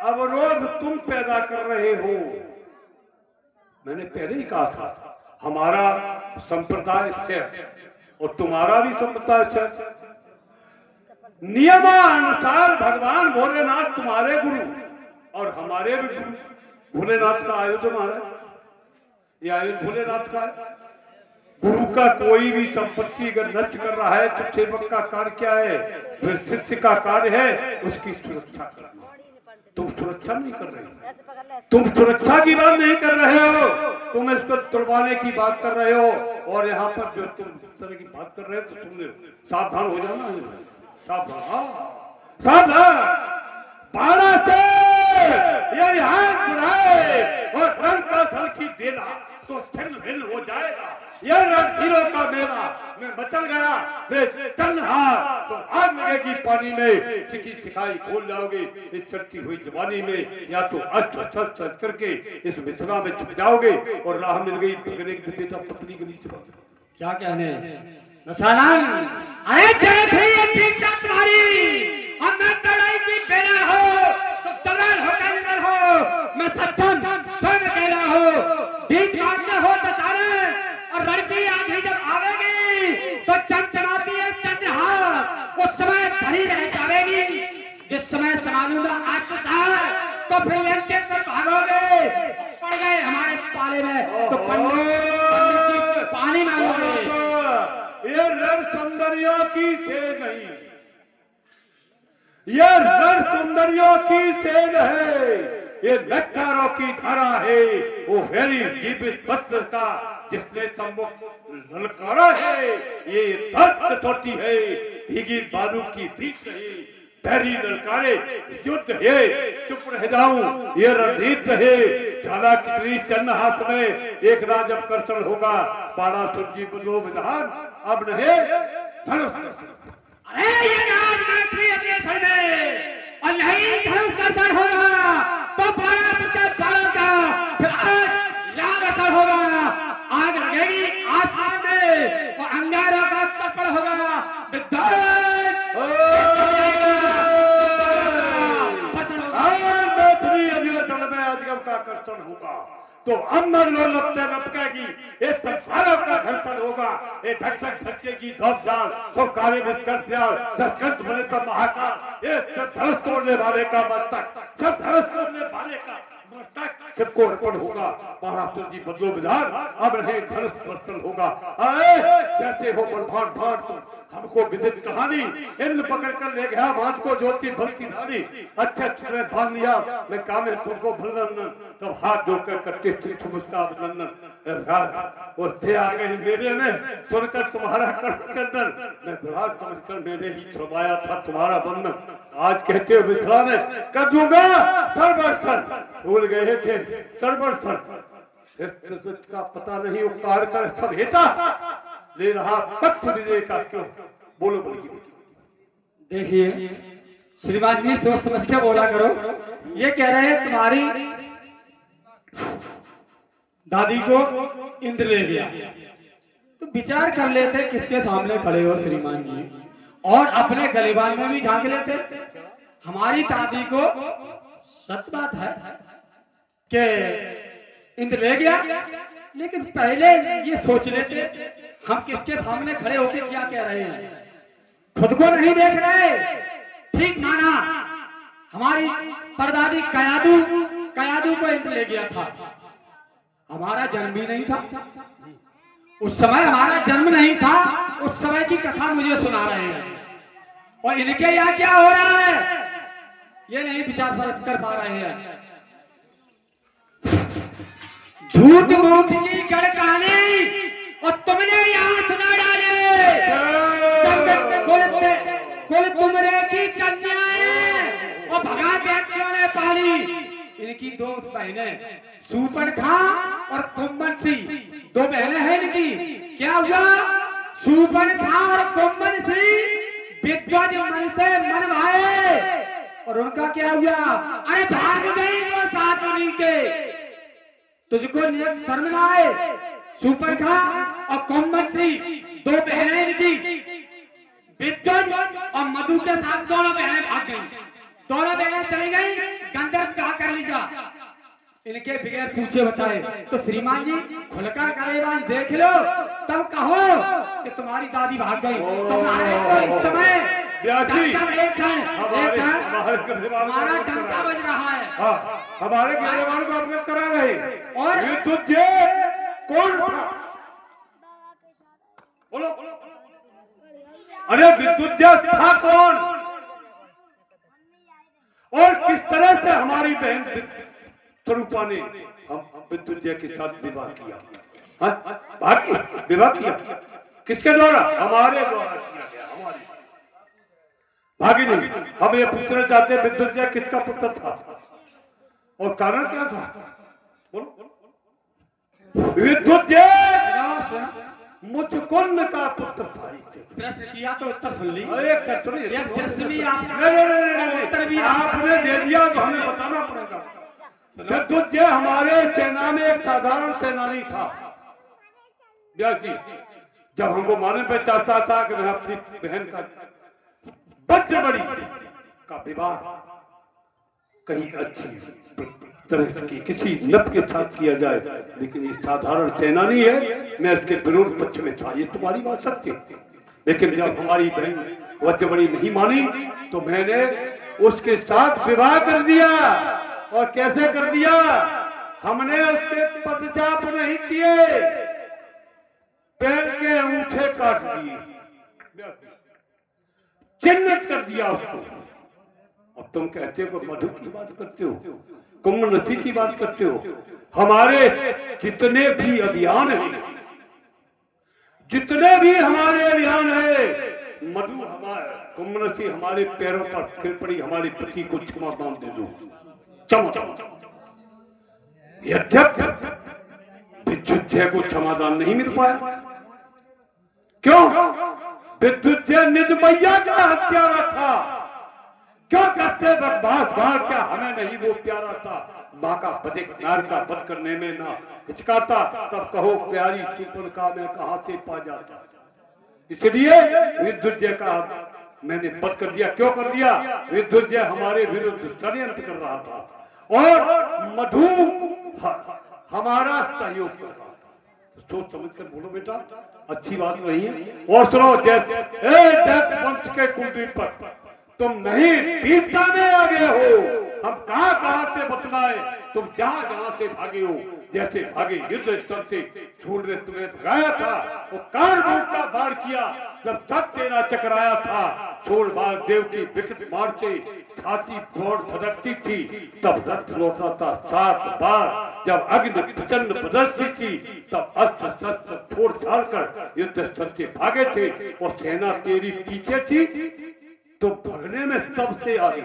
अवरोध तुम पैदा कर रहे हो। मैंने पहले ही कहा था, हमारा संप्रदाय से और तुम्हारा भी संप्रदाय से नियमानुसार भगवान भोलेनाथ तुम्हारे गुरु और हमारे भी गुरु। भोलेनाथ का आयोजन है, ये आयोजन भोलेनाथ का है। गुरु का कोई भी संपत्ति अगर नष्ट कर रहा है तो सेवक का कार्य क्या है? फिर शिष्य का कार्य है उसकी सुरक्षा करना। तुम सुरक्षा नहीं कर रहे हो, तुम सुरक्षा की बात नहीं कर रहे हो, तुम इसको तुड़वाने की बात कर रहे हो। और यहाँ पर जो तुम इस तरह की बात कर रहे हो तो तुमने सावधान हो जाना है। सावधान पारा से यदि हाथ बुलाए और रंग का सलखी देना तो छिन्न भिन्न हो जाएगा। यह रणधीरों का मेला में मचल गया, फिर चंद्रहार तो आग लगेगी पानी में, सिकी सिखाई खोल जाओगे इस चढ़ती हुई जवानी में, या तो अस्त्र करके इस मिथिला में छुप जाओगे और राह मिल गई भगने की बेटा पत्नी के नीचे। क्या कहने अरे जय थे ये दीक्षा तुम्हारी, हम लड़ाई की बेला हो तो तरल हो कंकर हो, मैं सक्षम स्वयं कहला हो, ठीक मांगते हो तो सारे, और लड़की आंधी जब आवेगी तो चमचमाती है चंद्रहार, उस समय धरी रह जाएगी। जिस समय समालूंगा आज तो फिर लंके पर भागोगे, पड़ गए हमारे पाले में तो पंडित पानी मांगोगे। ये रण सुंदरियों की से नहीं, ये रण सुंदरियों की सेन है, ये नक्कारों की धारा है, वो वेरी जीवित पत्र का जिसने सम्मुख ललकारा है। ये दर्द होती है, भीगी बालू की भीख है, पैरी ललकारे युद्ध है, चुप रह जाऊं ये रणनीत है। झाला कितनी चन्न हाथ में, एक राज अब कर्षण होगा, पाड़ा सुरजी बदलो विधान अब नहीं धनुष। अरे ये राज मैत्री अपने सर में और नहीं धनुष कर्षण होगा तो 12 सालों का फिर आज याद असर होगा। आग लगेगी आसमान में और अंगारों का तर्पण होगा। का कर्षण होगा तो अमर लोलप से लपकेगी, ये संसारों का घर्षण होगा। ये धक धकेगी धौसाल तो काले में कर दिया दशकंठ बने तो महाकाल। ये धनुष तोड़ने वाले का मस्तक, सब धनुष तोड़ने वाले का मस्तक सबको अर्पण होगा। महाराष्ट्र जी बदलो विधान अब नहीं धनुष वर्षण होगा। अरे जैसे हो बलभान भान तुम हमको विदित कहानी, इंद्र पकड़ कर ले गया भांज को ज्योति भक्ति धानी। अच्छे अच्छे भान लिया मैं काम है तुमको भलनंदन, तब हाथ जोड़कर करके मुस्का अभिनंदन। और थे आ गए मेरे में सुनकर तुम्हारा कंदन, मैं विराट समझकर मेरे ही छुड़वाया था तुम्हारा बंधन। आज कहते हो मिथिला ने कर दूंगा सर्वस्तर, भूल गए थे सर्वस्तर का पता नहीं उपकार कर सब हेता ले रहा पक्ष विजय का क्यों। बोलो बोलिए। देखिए श्रीमान जी सोच समझ के बोला करो। ये कह रहे हैं तुम्हारी दादी को इंद्र ले गया, तो विचार कर लेते किसके सामने खड़े हो श्रीमान जी, और अपने गलीबान में भी झांक लेते। हमारी दादी को सच बात है कि इंद्र ले गया, लेकिन पहले ये सोच लेते हम किसके सामने खड़े होकर क्या कह रहे हैं, खुद को नहीं देख रहे। ठीक माना, हमारी परदादी कयादू को इंद्र ले गया था, हमारा जन्म भी नहीं था उस समय, हमारा जन्म नहीं था उस समय की कथा मुझे सुना रहे हैं। और इनके यहाँ क्या हो रहा है ये नहीं विचार कर पा रहे हैं। झूठ मूठ की गढ़ कहानी और तुमने यहाँ सुना डाले। कुल तुमरे की कन्याएं और भगा व्यक्तियों ने पाली। इनकी दो बहनें सूर्पणखा और कुंभनसी, दो बहनें हैं इनकी। क्या हुआ, सूर्पणखा और कुंभनसी विद्वज मन से मन भाए, और उनका क्या हुआ, अरे भाग गई वो साथ उन्हीं के। तुझको नियत शर्म न आए, सूर्पणखा और कुंभनसी दो बहनें इनकी, विद्वज और मधु के साथ दोनों बहनें भाग गई। दोनों बहनें चली गई, गंधर्व क्या कर लीजा इनके बगैर पूछे बताए। तो श्रीमान जी खुलकर गलेबान देख लो, तब कहो कि तुम्हारी दादी भाग गई। तुम्हारे को इस समय हमारा डंका बज रहा है। हमारे गलेबान को अवगत करा रहे, और तुझे कौन था, बोलो। अरे विद्युत था कौन, और किस तरह से हमारी बहन स्वरूपा ने हम विद्युत के साथ विवाह किया। विवाह किया किसके द्वारा, हमारे द्वारा किया गया। हमारी भागी नहीं, हम ये पूछना चाहते हैं विद्युत किसका पुत्र था और कारण क्या था, बोलो। विद्युत मुचकुंद का पुत्र था। प्रश्न किया तो उत्तर सुन ली। प्रश्न भी उत्तर भी आपने दे दिया तो हमें बताना पड़ेगा। विद्युत हमारे सेना में एक साधारण सेनानी था। व्यास जी जब हमको मारने पे चाहता था कि मैं अपनी बहन का बच्चे बड़ी का विवाह कहीं अच्छी तरह की किसी नब के साथ किया जाए, लेकिन ये साधारण सेनानी है, मैं इसके विरोध पक्ष में था। ये तुम्हारी बात सत्य, लेकिन जब हमारी बहन बच्चे बड़ी नहीं मानी तो मैंने उसके साथ विवाह कर दिया। और कैसे कर दिया, हमने उसके पदचाप नहीं किए, पैर के अंगूठे काट दिए, चिन्हित कर दिया उसको। अब तुम कहते हो मधु की बात करते हो, कुंभनसी की बात करते हो। हमारे जितने भी अभियान हैं, जितने भी हमारे अभियान है, मधु हमारे कुंभनसी हमारे पैरों पर फिर पड़ी, हमारे पति को क्षमादान दे दो, क्षमा। यद्यपि विद्युत को क्षमादान नहीं मिल पाया। क्यों? विद्युत निज मैया का हत्यारा था। क्यों करते बकवास बार? क्या हमें नहीं वो प्यारा था? माँ का पति नार का वध करने में ना हिचकाता, तब कहो प्यारी सुपन मैं कहां से पा जाता। इसलिए विद्युत का मैंने वध कर दिया। क्यों कर दिया? विद्युत हमारे विरुद्ध षड्यंत्र कर रहा था और मधु हमारा सहयोग कर रहा था। सोच समझ कर बोलो बेटा, अच्छी बात नहीं है। और सुनो, जैसे वंश के कुलदीप पर तुम नहीं वीरता में आ गए हो। हम कहां से बचलाए, तुम जहां से भागे हो। जैसे भागे युद्ध स्थल से सूर्य ने तुम्हें भगाया था, वो कान का वार किया। जब सब सेना चकराया था, छोड़ बार देव की विकट मार से छाती फोड़ भड़कती थी, तब रथ लौटा था 7 बार। जब अग्नि प्रचंड बदलती थी, तब अस्त्र शस्त्र फोड़ छाड़ कर युद्ध स्थल से भागे थे। और सेना तेरी पीछे थी, तो भगने में सबसे आगे।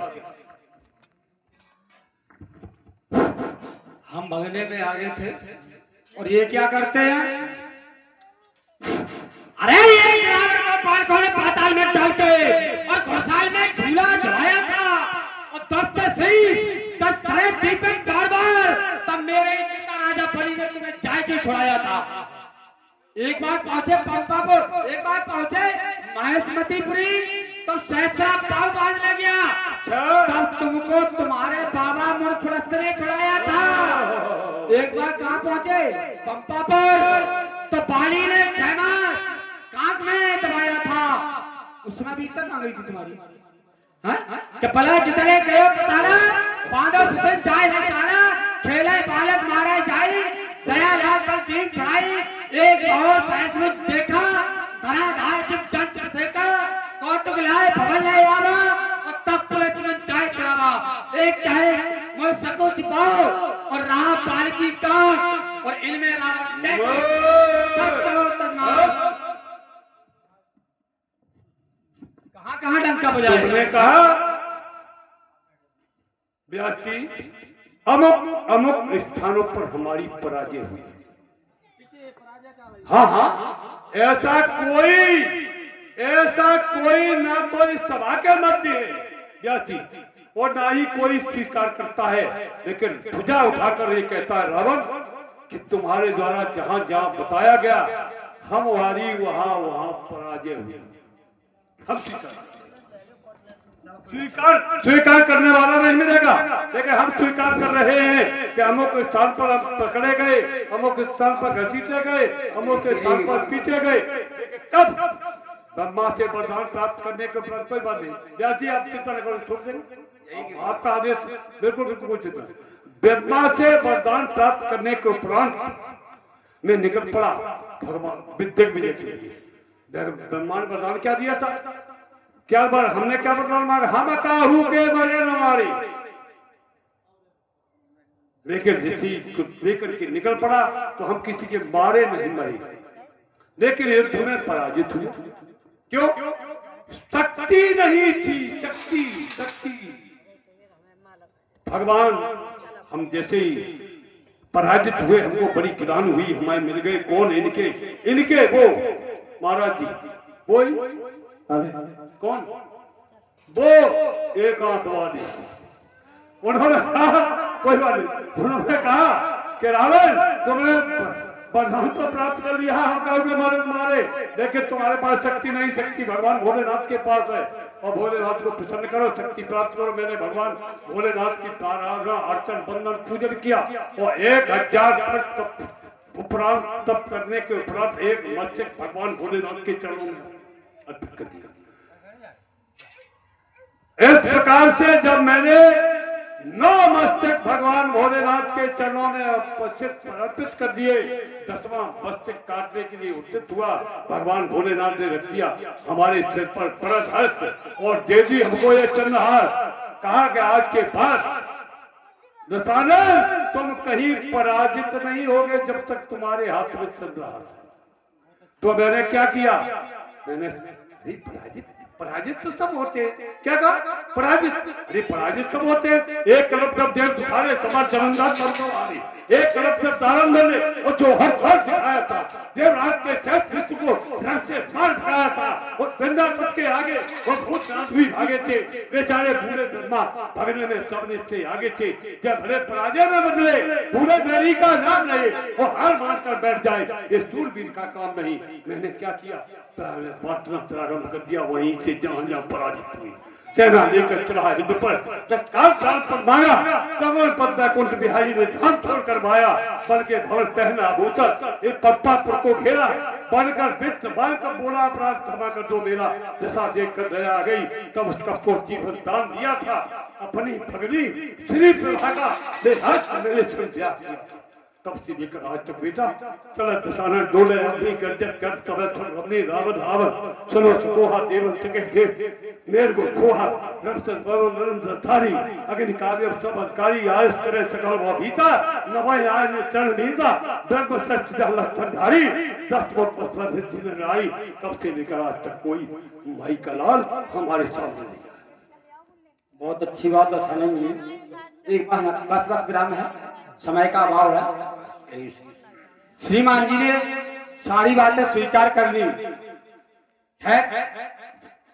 हम भगने में आगे थे और ये क्या करते हैं? अरे ये पालकों ने पाताल में डाल के और घोषाल में झूला झुलाया था और 10 शीश 10 तरह दीपक बार तब मेरे पिता राजा बलि ने तुम्हें जाय के छुड़ाया था। एक बार पहुंचे पंपापुर, एक बार पहुंचे महेशमतीपुरी, तो सहस्रा पाव बांधने गया, तब तुमको तुम्हारे बाबा मुरफुरस्त ने छुड़ाया था। एक बार कहां पहुंचे? पंपापुर, तो बाली ने 6 मास कांक में दबाया था। उसमें भी तक आ गई थी तुम्हारी, हाँ? पला जितने गए पतारा, पांडव सुधन जाए है सारा, खेले बालक मारे जाए, दया लाल पर दीन छुड़ाई। एक और सैकड़ों देखा, धराधार जब जंत्र सेका, कौतुक लाए भवन लाए आवा, और तब पुले तुरंत जाए छुड़ावा। एक कहे मैं सकुच पाओ और राह पालकी का, और इनमें रावण देखे सब करो तजमाओ। कहां डंका बजाया? तुमने कहा व्यासी अमुक अमुक स्थानों पर हमारी पराजय हुई। हाँ, ऐसा कोई ना कोई सभा के मध्य है व्यासी, और ना ही कोई स्वीकार करता है। लेकिन भुजा उठाकर ये कहता है रावण कि तुम्हारे द्वारा जहां जहां बताया गया, हमारी वहां पराजय हुई। हम स्वीकार करने वाला नहीं मिलेगा, लेकिन हम स्वीकार कर रहे हैं कि अमुक स्थान पर हम पकड़े गए, अमुक स्थान पर घसीटे गए, अमुक स्थान पर पीछे गए। कब? ब्रह्मा से वरदान प्राप्त करने के उपरांत। कोई बात नहीं व्यासी, आप चिंता न करो, छोड़ देंगे आपका आदेश। बिल्कुल कोई चिंता। ब्रह्मा से वरदान प्राप्त करने के उपरांत मैं निकल पड़ा भगवान विद्या विजय के लिए। ब्रह्मा ने वरदान क्या दिया था? क्या बार हमने क्या वरदान मांगा? हम काहू के मरे न मारे। लेकिन ऋषि को लेकर के निकल पड़ा तो हम किसी के मारे नहीं मरे, लेकिन युद्ध में पराजित हुए। क्यों? शक्ति नहीं थी। शक्ति भगवान हम जैसे ही पराजित हुए, हमको बड़ी गिरान हुई, हमें मिल गए। कौन? इनके वो महाराज जी। कौन? वो एक आंखवादी। उन्होंने कहा कोई बात नहीं, उन्होंने कहा कि रावण तुमने वरदान तो प्राप्त कर लिया, हम कहोगे मारे, लेकिन तुम्हारे पास शक्ति नहीं। शक्ति भगवान भोलेनाथ के पास है, और भोलेनाथ को प्रसन्न करो, शक्ति प्राप्त करो। मैंने भगवान भोलेनाथ की आराधना अर्चन बंदन पूजन किया, और 1000 उपरांत तप करने के उपरांत एक मस्तक भगवान भोलेनाथ के चरणों में अर्पित कर दिया। इस प्रकार से जब मैंने मस्तक भगवान भोलेनाथ के चरणों में अर्पित कर दिए। 10वां मस्तक काटने के लिए उद्यत हुआ, भगवान भोलेनाथ ने रख दिया हमारे सिर पर परत हस्त और दे दी हमको ये चंद्रहार। कहा कि आज के बाद दशानन तुम कहीं पराजित नहीं होगे जब तक तुम्हारे हाथ में चंद्रहार। तो मैंने क्या किया, मैंने पराजित तो सब होते हैं। क्या कहा, पराजित, अरे पराजित सब होते हैं। एक तरफ जब देव तुम्हारे समाज जलंधर परमारी, एक तरफ जब तारंधर ने और जो हर घर दिखाया था, देवराज के चैत विश्व को धन से मार भराया था, और वृंदावन के आगे वो भूतनाथ भी भागे थे, बेचारे बूढ़े ब्रह्मा भगने में सब निश्चय आगे थे। जब भले पराजय में बदले बूढ़े देरी का नाम नहीं, वो हार मान कर बैठ जाए, ये सूरवीर का काम नहीं। मैंने क्या किया, बांटना प्रारंभ कर दिया वहीं से जहां जहां पराजित हुई। सेना लेकर चढ़ा युद्ध पर, जब काल प्राण पर मांगा, कमल पद वैकुंठ बिहारी ने धाम छोड़कर माया, बल के धवल पहना भूषण, एक पद्मापुर को घेरा, बनकर विष्णु बालकर बोला अपराध क्षमा कर दो मेरा। जैसा देख कर दया आ गई, तब उसका को जीवन दान दिया था, अपनी भगनी श्री प्रभा का देहात मेरे सुन दिया। तब से लेकर आज तक बेटा चलत दशानन डोले अपनी गर्जत कर तब अपनी रावण रावण सुनो सुकोहा देवन सके देव मेर को खोहा रमसन वरुण नरेंद्र धारी अग्नि काव्य सब अधिकारी आयस करे सकल वो भीता नवय आय ने चरण नीता दर्भ सच जहला संधारी 10 वो पसला जिन राई। तब से लेकर आज तक कोई भाई का लाल हमारे सामने नहीं। बहुत अच्छी बात है दशानन जी। एक बस वक्त विराम है, समय का अभाव है। श्रीमान जी ने सारी बातें स्वीकार कर ली है,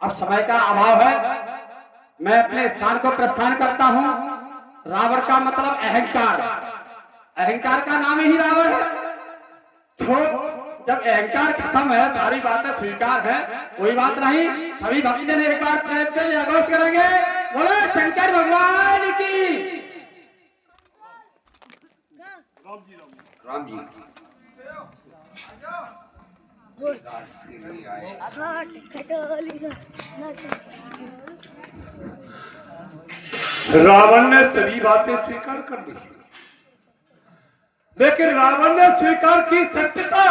अब समय का अभाव है, मैं अपने स्थान को प्रस्थान करता हूं। रावण का मतलब अहंकार, अहंकार का नाम ही रावण है। तो जब अहंकार खत्म है, सारी बातें स्वीकार है, कोई बात नहीं। सभी भक्तजन एक बार प्रेम से जयघोष करेंगे, बोलो शंकर भगवान की। राम जी रावण ने सभी बातें स्वीकार कर ली, लेकिन रावण ने स्वीकार की सत्यता,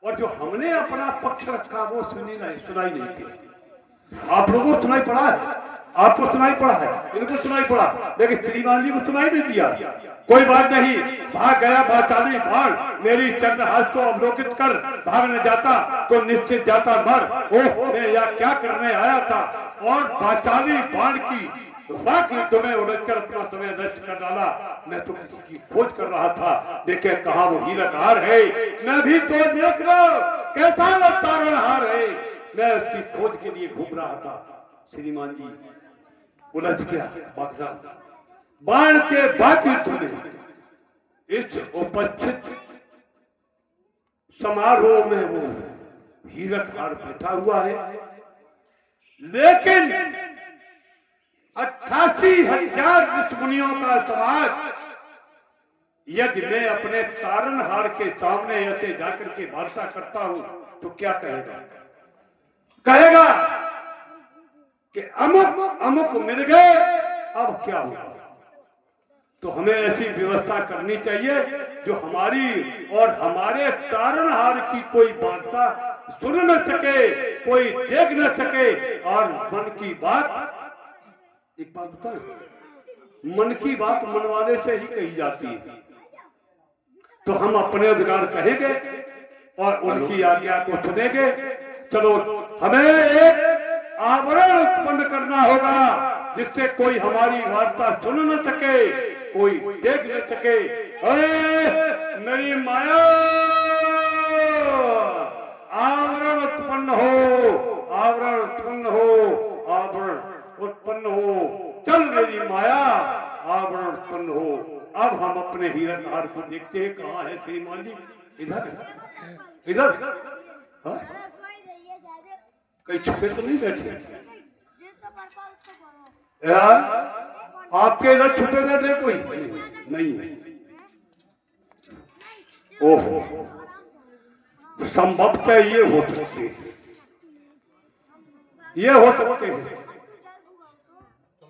और जो हमने अपना पक्ष रखा वो सुनाई नहीं थी। आप लोगों को सुनाई पड़ा है, आपको सुनाई पड़ा है, इनको सुनाई पड़ा, लेकिन श्रीमान जी को सुनाई नहीं दिया। कोई बात नहीं, भाग गया बाचाली बाण, मेरी चंद्रहास को अवलोकित कर भागने जाता तो निश्चित जाता मर। ओह मैं यह क्या करने आया था, और बाचाली बाण की बाकी तुम्हें उड़कर अपना समय नष्ट कर डाला। मैं तो किसी की खोज कर रहा था, देखे कहा वो हीरकहार है, मैं भी तो देख रहा हूं कैसा वो तारणहार है, मैं उसकी खोज के लिए घूम रहा था। श्रीमान जी उलझ गया बादशाह, बाण के बाकी तुमने इस उपस्थित समारोह में वो हीरकहार बैठा हुआ है, लेकिन 88,000 दुश्मनियों का समाज यदि मैं अपने तारणहार के सामने ऐसे जाकर के वार्ता करता हूं तो क्या कहेगा, कहेगा कि अमुक अमुक मिल गए, अब क्या हुआ। तो हमें ऐसी व्यवस्था करनी चाहिए जो हमारी और हमारे तारणहार की कोई वार्ता सुन न सके, कोई देख न सके, और मन की बात, एक बात बताएं, मन की बात मनवाने से ही कही जाती है। तो हम अपने अधिकार कहेंगे और उनकी आज्ञा को सुनेंगे। चलो हमें एक आवरण उत्पन्न करना होगा जिससे कोई हमारी वार्ता सुन न सके, कोई देख न सके। मेरी माया आवरण उत्पन्न हो, आवरण उत्पन्न हो, आवरण उत्पन्न हो, चल मेरी माया आवरण उत्पन्न हो। अब हम अपने हीरकहार को देखते हैं, कहाँ है श्रीमान जी, इधर इधर, कहीं छुपे तो नहीं बैठे यार, आपके इधर छुपे बैठे कोई नहीं। ओहो, संभवतः ये हो सकते हैं, ये हो सकते हैं।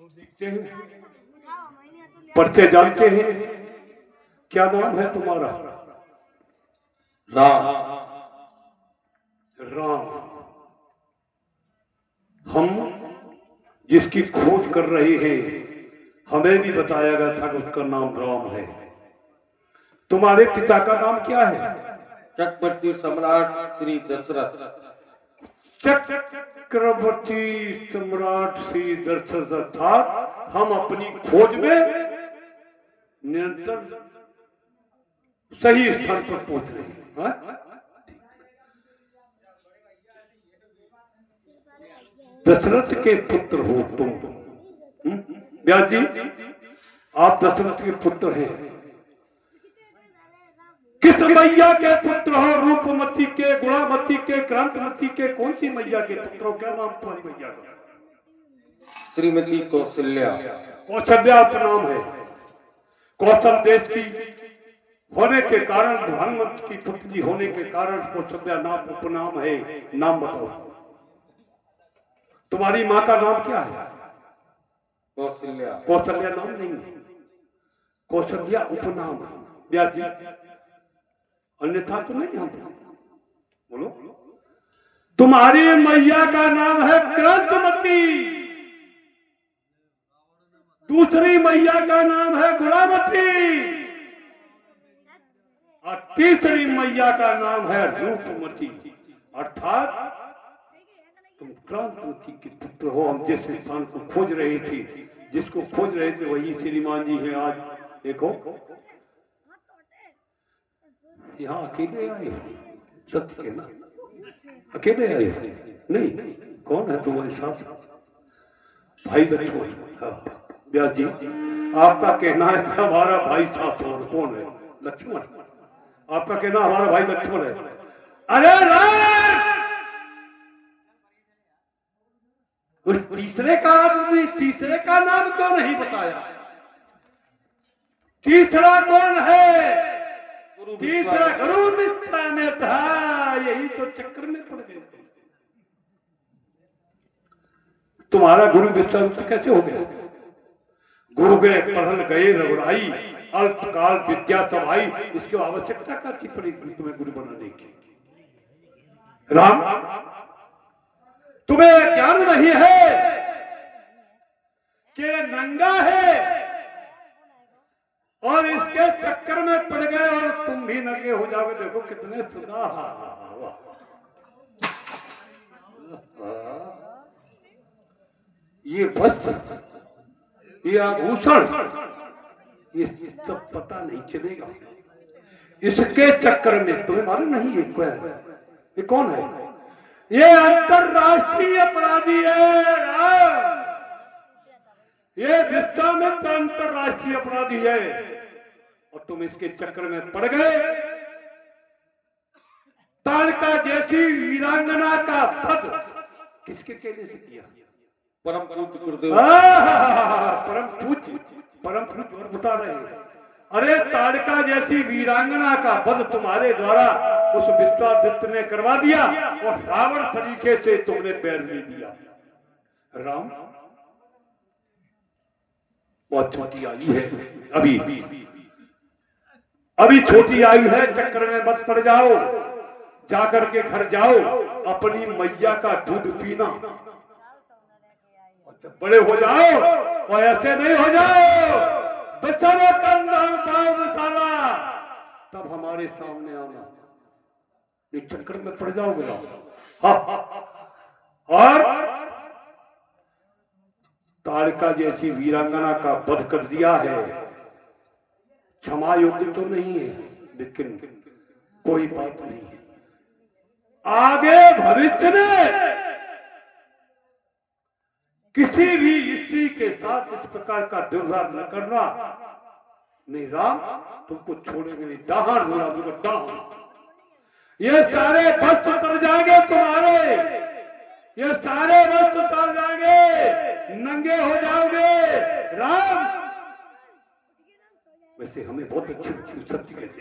देखते हैं परिचय जानते हैं? क्या नाम है तुम्हारा? राम। राम। हम जिसकी खोज कर रहे हैं, हमें भी बताया गया था कि उसका नाम राम है। तुम्हारे पिता का नाम क्या है? चक्रवर्ती सम्राट श्री दशरथ। चक्रवर्ती सम्राट श्री दशरथ। अर्थात हम अपनी खोज में निरंतर सही स्थान पर पहुंच रहे हैं। हाँ? दशरथ के पुत्र हो तुम। व्यास जी, आप दशरथ के पुत्र हैं। किस मैया के पुत्र हो? रूपमती के, गुणामती के, क्रांतिमती के? कौन सी मैया के पुत्र हो? क्या नाम तुम्हारी मैया का? श्रीमती कौशल्या। कौशल्या उपनाम है। कौशल देश की होने के कारण, प्रधानमंत्री की पुत्री होने के कारण कौशल्या नाम उपनाम है। नाम बताओ। तुम्हारी माँ का नाम क्या है? कौशल्या। कौशल्या नाम नहीं है, कौशल्या उपनाम है। व्यास जी, अन्यथा तो नहीं। हम बोलो। तुम्हारी मैया का नाम है क्रांतिमती, दूसरी मैया का नाम है गुणावती, और तीसरी मैया का नाम है रूपमती। अर्थात तुम क्रांतिमती के पुत्र हो। हम जिस स्थान को खोज रहे थे, जिसको खोज रहे थे, वही श्रीमान जी हैं। आज देखो, यहाँ अकेले आए हो? सत्य के ना, अकेले आए हो? नहीं, कौन है तुम्हारे साथ? भाई लक्ष्मण। व्यास जी, आपका कहना है कि हमारा भाई साथ हो। कौन है? लक्ष्मण। आपका कहना हमारा भाई लक्ष्मण है। अरे राम, उस तीसरे का नाम तो नहीं बताया। तीसरा कौन है? तीसरा गुरु विश्वामित्र था। यही तो चक्कर में पड़ गए। तुम्हारा गुरु विश्वामित्र कैसे हो गया? गुरु गए पढ़ल गए रघुराई, अल्पकाल विद्या तबाई। इसकी आवश्यकता क्या थी पड़ेगी तुम्हें गुरु बनाने की? राम, तुम्हें ज्ञान नहीं है कि नंगा है और इसके चक्कर में पड़ गए और तुम भी नंगे हो जाओगे। देखो कितने सुना। ये वस्त्र, ये आभूषण, ये सब पता नहीं चलेगा। इसके चक्कर में तुम्हें मालूम नहीं ये क्या है? ये कौन है? ये अंतरराष्ट्रीय अपराधी है। ये विश्वामित्र अंतरराष्ट्रीय अपराधी है और तुम इसके चक्कर में पड़ गए। ताड़का जैसी वीरांगना का वध किसके कहने से किया? परम पूज्य गुरुदेव। परम पूज्य और बता रहे हैं। अरे ताड़का जैसी वीरांगना का वध तुम्हारे द्वारा उस विश्वामित्र ने करवा दिया और रावण तरीके से तुमने पैर ले दिया। राम, बहुत छोटी आयु है अभी छोटी आयु है। चक्कर में मत पड़ जाओ। जाकर के घर जाओ, अपनी मैया का दूध पीना। बड़े हो जाओ और ऐसे नहीं हो जाओ। बचाओ मसाला, तब हमारे सामने आना। ये चक्कर में पड़ जाओगे ना। और ताड़का जैसी वीरांगना का वध कर दिया है। क्षमा योग्य तो नहीं है, लेकिन कोई बात नहीं है। आगे भविष्य में किसी भी स्त्री के साथ इस प्रकार का दुर्व्यवहार न करना। नहीं राम, तुमको छोड़ेंगे नहीं। दाहन हो दूंगा, दाहन। ये सारे वस्त्र उतर जाएंगे तुम्हारे, ये सारे वस्त्र उतर जाएंगे, नंगे हो जाओगे। राम, वैसे हमें बहुत अच्छे सत्य कहते,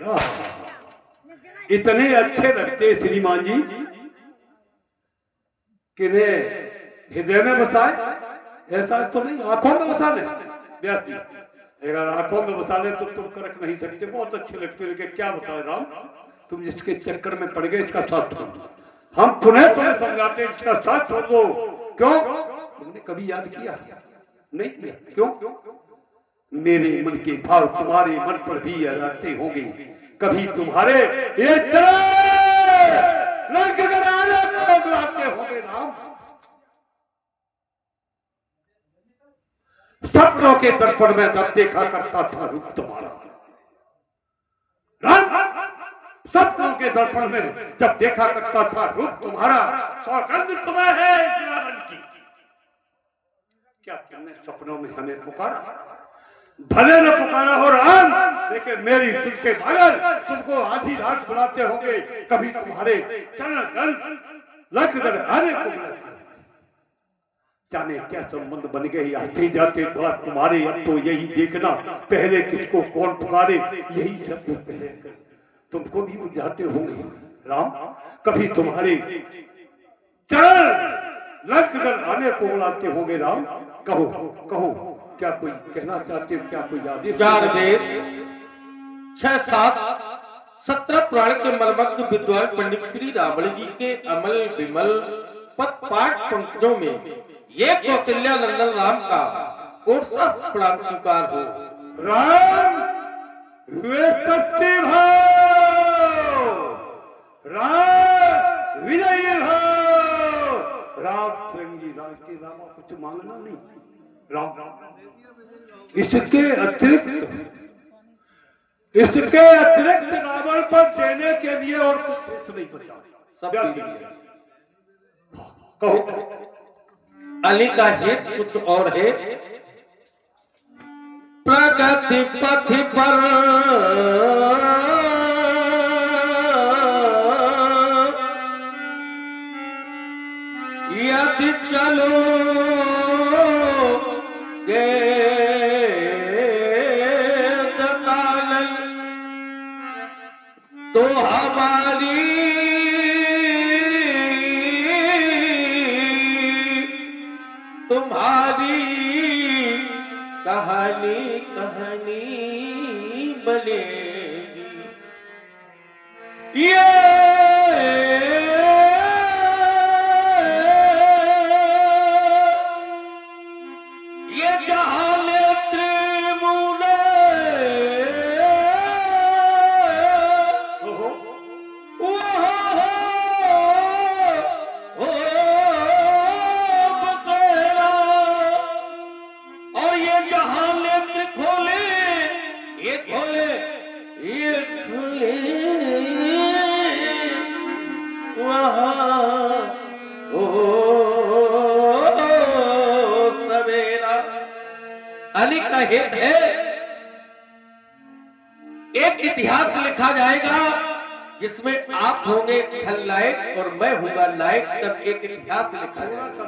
इतने अच्छे लगते श्रीमान जी कि हृदय में बसाए। ऐसा तो नहीं, आंखों में बसा ले। व्यास जी, अगर आंखों में बसा ले तो तुम करक नहीं सकते, बहुत अच्छे लगते हो, लेकिन क्या बताए राम, तुम जिसके चक्कर में पड़ गए इसका साथ छोड़ दो। हम पुनः तुम्हें समझाते हैं इसका साथ छोड़ दो। क्यों? तुमने कभी याद किया? नहीं किया। क्यों? मेरे मन के भाव तुम्हारे मन पर भी आते होंगे, कभी तुम्हारे ये रंग गरारे को बुलाते होंगे राम। सपनों के दर्पण में जब देखा करता था रूप तुम्हारा राम, सपनों के दर्पण में जब देखा करता था रूप तुम्हारा, सौगंध तुम्हें है जीवन की। क्या तुमने सपनों में हमें पुकारा? भले न पुकारा हो राम, लेकिन मेरी सुन के बगल तुमको आधी रात बुलाते होंगे, कभी तुम्हारे चरण गल लग कर आने को बुलाते। जाने क्या संबंध बन गए आते जाते बात तुम्हारे। अब तो यही देखना पहले किसको कौन पुकारे, यही सब पहले तुमको भी बुझाते होंगे राम, कभी तुम्हारे चरण लग कर आने को बुलाते होंगे राम। कहो कहो, क्या कोई कहना चाहते हो? क्या कोई आदेश? 4 वेद 6 शास्त्र 17 पुराण के मर्मज्ञ विद्वान पंडित श्री रावण जी के अमल विमल पद पाठ पंक्तियों में ये कौशल्या नंदन राम का और सब प्रणाम स्वीकार हो। राम वे सत्य भाव, राम विजयी भाव, राम तिरंगी राज के रामा कुछ मांगना नहीं राम। इसके अतिरिक्त रावण पर देने के लिए और कुछ नहीं बचा। सब दे दिया। कहो। अली का हित कुछ और है। प्रगति पथ पर यदि चलो गे दसानन तो हमारी तुम्हारी कहानी कहानी बनेगी। ये जहान त्रिमुने बसेरा, और ये जहान नेत्र खोले, ये खोले, ये खोले वहाँ सवेरा। अली का हित है। एक इतिहास लिखा जाएगा जिसमें आप होंगे खलनायक और मैं होगा नायक, तब एक इतिहास लिखा जाएगा।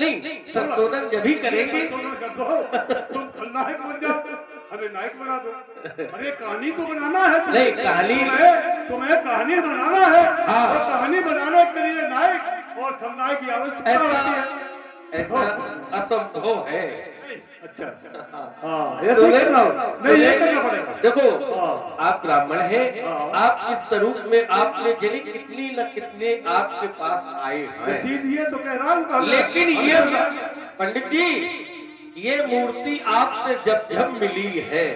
नहीं, संशोधन जब भी करेंगे। तुम खलनायक बन जाओ, हमें नायक बना दो। अरे कहानी तो बनाना है नहीं, कहानी तुम्हें कहानी बनाना है। हाँ। और कहानी बनाने के लिए नायक और खलनायक की आवश्यकता होती है। ऐसा असंभव है। अच्छा हाँ, ये करना पड़ेगा। देखो, हाँ। आप ब्राह्मण हैं, हाँ। आप इस स्वरूप में आपने जनी कितनी न कितने आपके पास आए हैं, इसीलिए तो कह रहा हूँ। लेकिन ये पंडित जी, ये मूर्ति आपसे जब जब मिली है,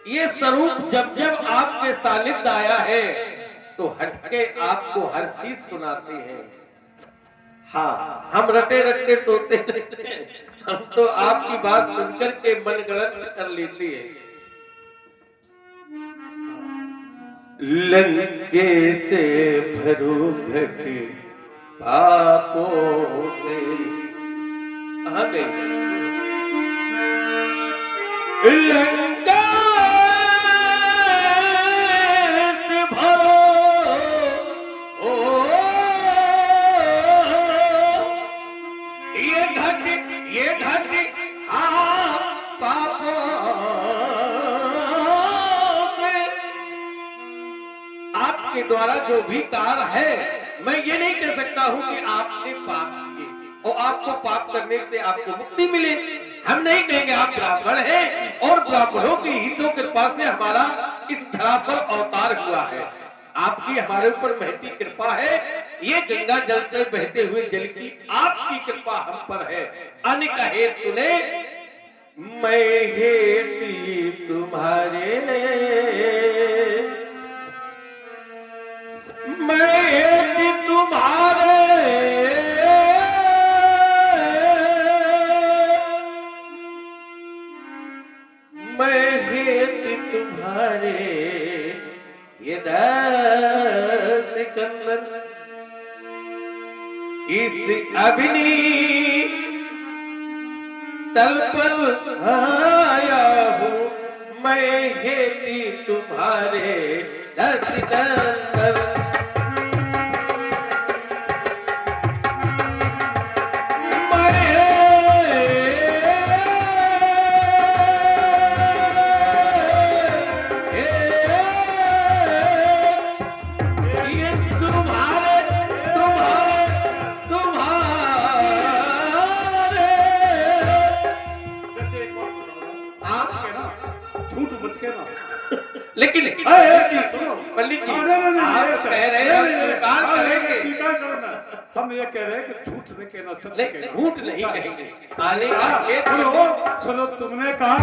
ये स्वरूप जब जब आपके सानिध्य आया है, तो हटके आपको हर चीज सुनाते हैं। हाँ, हम रटे रटे तोते हम तो आपकी बात सुनकर के मन गलत कर लेते हैं। लंके से भरू घट पापों से, कहाँ गई? लंका से भरो ये घट पापों से। आपके द्वारा जो भी कार्य है, मैं ये नहीं कह सकता हूं कि आपने पाप किए और आपको पाप करने से आपको मुक्ति मिले। हम नहीं कहेंगे आप ब्राह्मण हैं, और ब्राह्मणों की ही तो कृपा से हमारा इस धरा पर अवतार हुआ है। आपकी हमारे ऊपर महती कृपा है। ये गंगा जल से बहते हुए जल की आपकी कृपा हम पर है। अनिक हेत सुने, मैं हेती तुम्हारे, मैं हेती तुम्हारे, मैं हेती तुम्हारे, ये दस कंदन इस अग्नि तल पर आया हूँ, मैं हेती तुम्हारे दस कंदन। लेकिन सुनो पंडित जी, आप कह रहे हैं स्वीकार करेंगे, स्वीकार करो ना। हम ये कह रहे हैं कि झूठ नहीं कहना, सत्य कहना। झूठ नहीं कहेंगे। आने का हेतु सुनो सुनो, तुमने कहा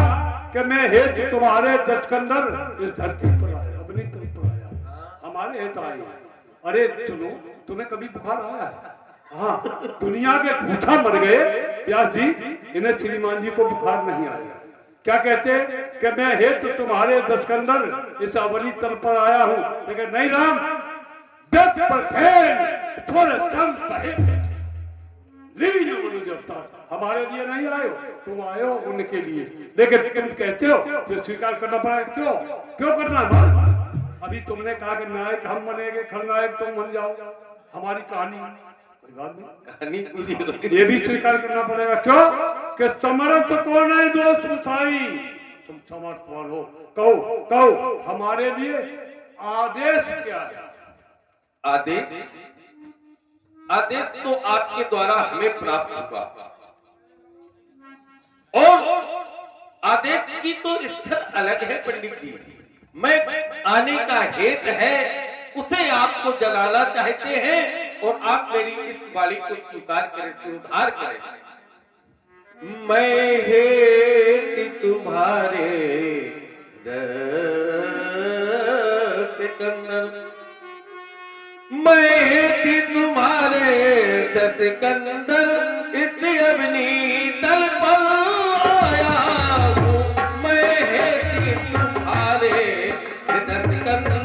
कि मैं हेत तुम्हारे दशकंदर इस धरती पर आया, अपनी तरफ पर आया, हमारे हेत आए। अरे सुनो, तुम्हें कभी बुखार आया है? हाँ, दुनिया के भूखा मर गए व्यास जी, इन्हें श्रीमान जी को बुखार नहीं आया। क्या कहते कि मैं हेतु तुम्हारे दशकंदर इस अवनी तल पर आया हूँ, लेकिन नहीं राम, दस पर थोड़े दम सहित लीजिए मनुष्य अवतार, हमारे लिए नहीं आए हो, तुम आए हो उनके लिए। लेकिन तुम कहते हो तो स्वीकार करना पड़ेगा। क्यों क्यों करना है? अभी तुमने कहा कि नायक हम बनेंगे, खलनायक तुम बन जाओ, हमारी कहानी पूरी ये भी स्वीकार करना पड़ेगा। क्यों कि समर्थ को नहीं दोष उठाई, तुम समर्थवान हो। कहो कहो, हमारे लिए आदेश क्या है? आदेश, आदेश तो आपके द्वारा हमें प्राप्त हुआ, और आदेश की तो स्थिति अलग है पंडित जी। मैं आने का हेत है उसे आपको जलाना चाहते हैं, और आप मेरी इस वाणी को स्वीकार करें, स्वीकार करें। मैं हेत तुम्हारे दस कंदन, मैं हेत तुम्हारे दस कंदन इस अग्नि तल पर आया हूँ, मैं हेत तुम्हारे दस कंदन।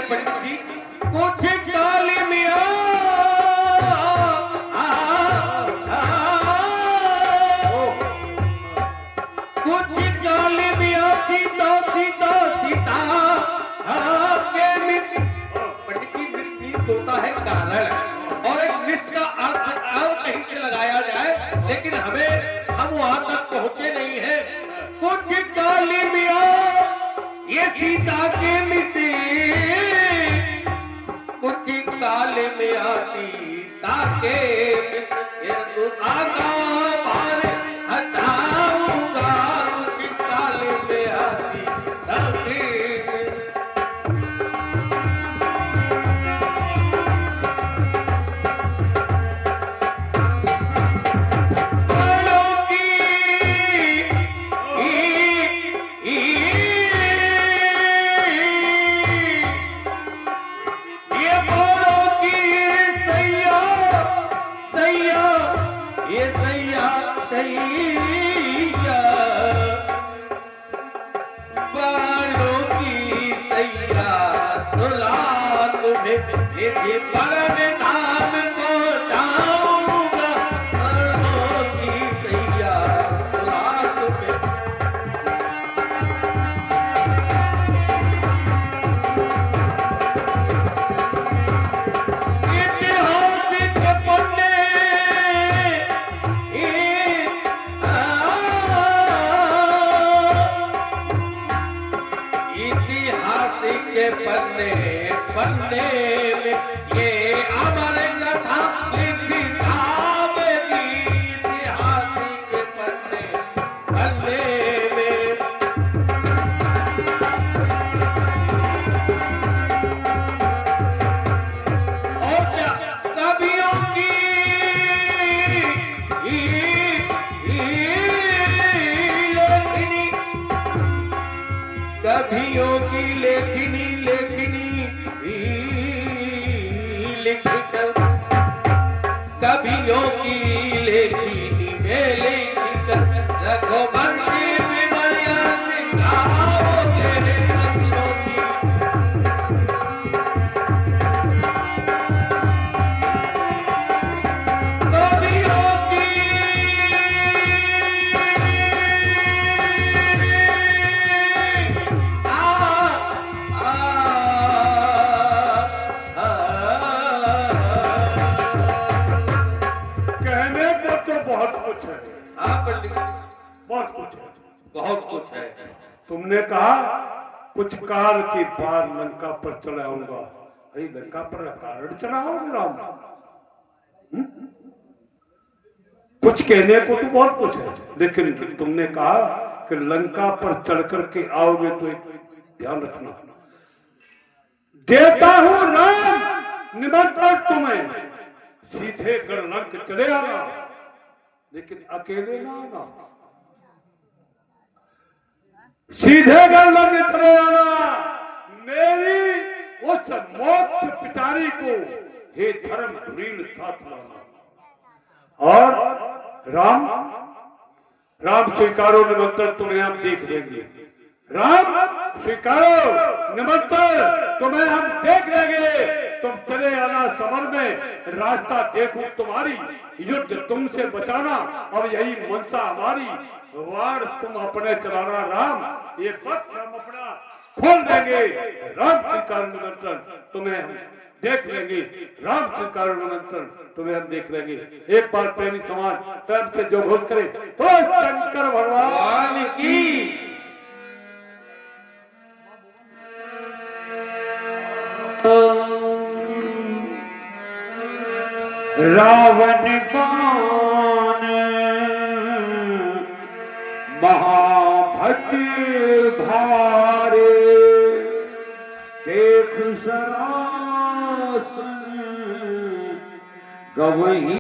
पंडित जी कुछ काली मिया कुछ काली मिया सीता सीता सीता आपके मिस। पंडित जी मिस मीन्स होता है कारण, और एक मिस का अर्थ और कहीं से लगाया जाए, लेकिन हम वहां तक पहुंचे नहीं है। कुछ काली मिया ये सीता के मित्र, कुछ काल में आती ताके आगा पार हटाऊंगा, कुछ काल में आती ताके ये सैया कभियों की लेखनी लिख कर, कभियों की लेखनी में लिख कर रघुवंशी विमलिया लिखाओगे कभियों की। कभियों की कहने को तो बहुत कुछ है, हाँ पंडित जी, बहुत कुछ है। बहुत कुछ है। तुमने कहा कुछ काल की पार लंका पर चला आऊंगा। अरे लंका पर कारण चला आओगे राम? हम्म? कुछ कहने को तो बहुत कुछ है, लेकिन तुमने कहा कि लंका पर चढ़ करके आओगे तो एक ध्यान रखना, देता हूं राम निमंत्रण तुम्हें, सीधे गढ़ चले आना, लेकिन अकेले ना आना, सीधे गढ़ चले आना। मेरी उस मोक्ष पिटारी को हे धर्म धुरीण साथ लाना। और राम राम स्वीकारो निमंत्रण, तुम्हें हम देख लेंगे। राम स्वीकारो निमंत्रण, तुम्हें हम देख लेंगे। तुम चले आना समर में, रास्ता देखूं तुम्हारी, युद्ध तुमसे बचाना, अब यही मनसा हमारी। वार तुम अपने चलाना राम, ये पथ हम अपना खोल देंगे। राम स्वीकार निमंत्रण, तुम्हें हम देख लेंगे। राम स्वीकार निमंत्रण, तुम्हें हम देख लेंगे। एक बार प्रेमी समाज तरफ से जो घोष करे तो शंकर भगवान की रावण बाण महाभट भारे, देख सरासन गवही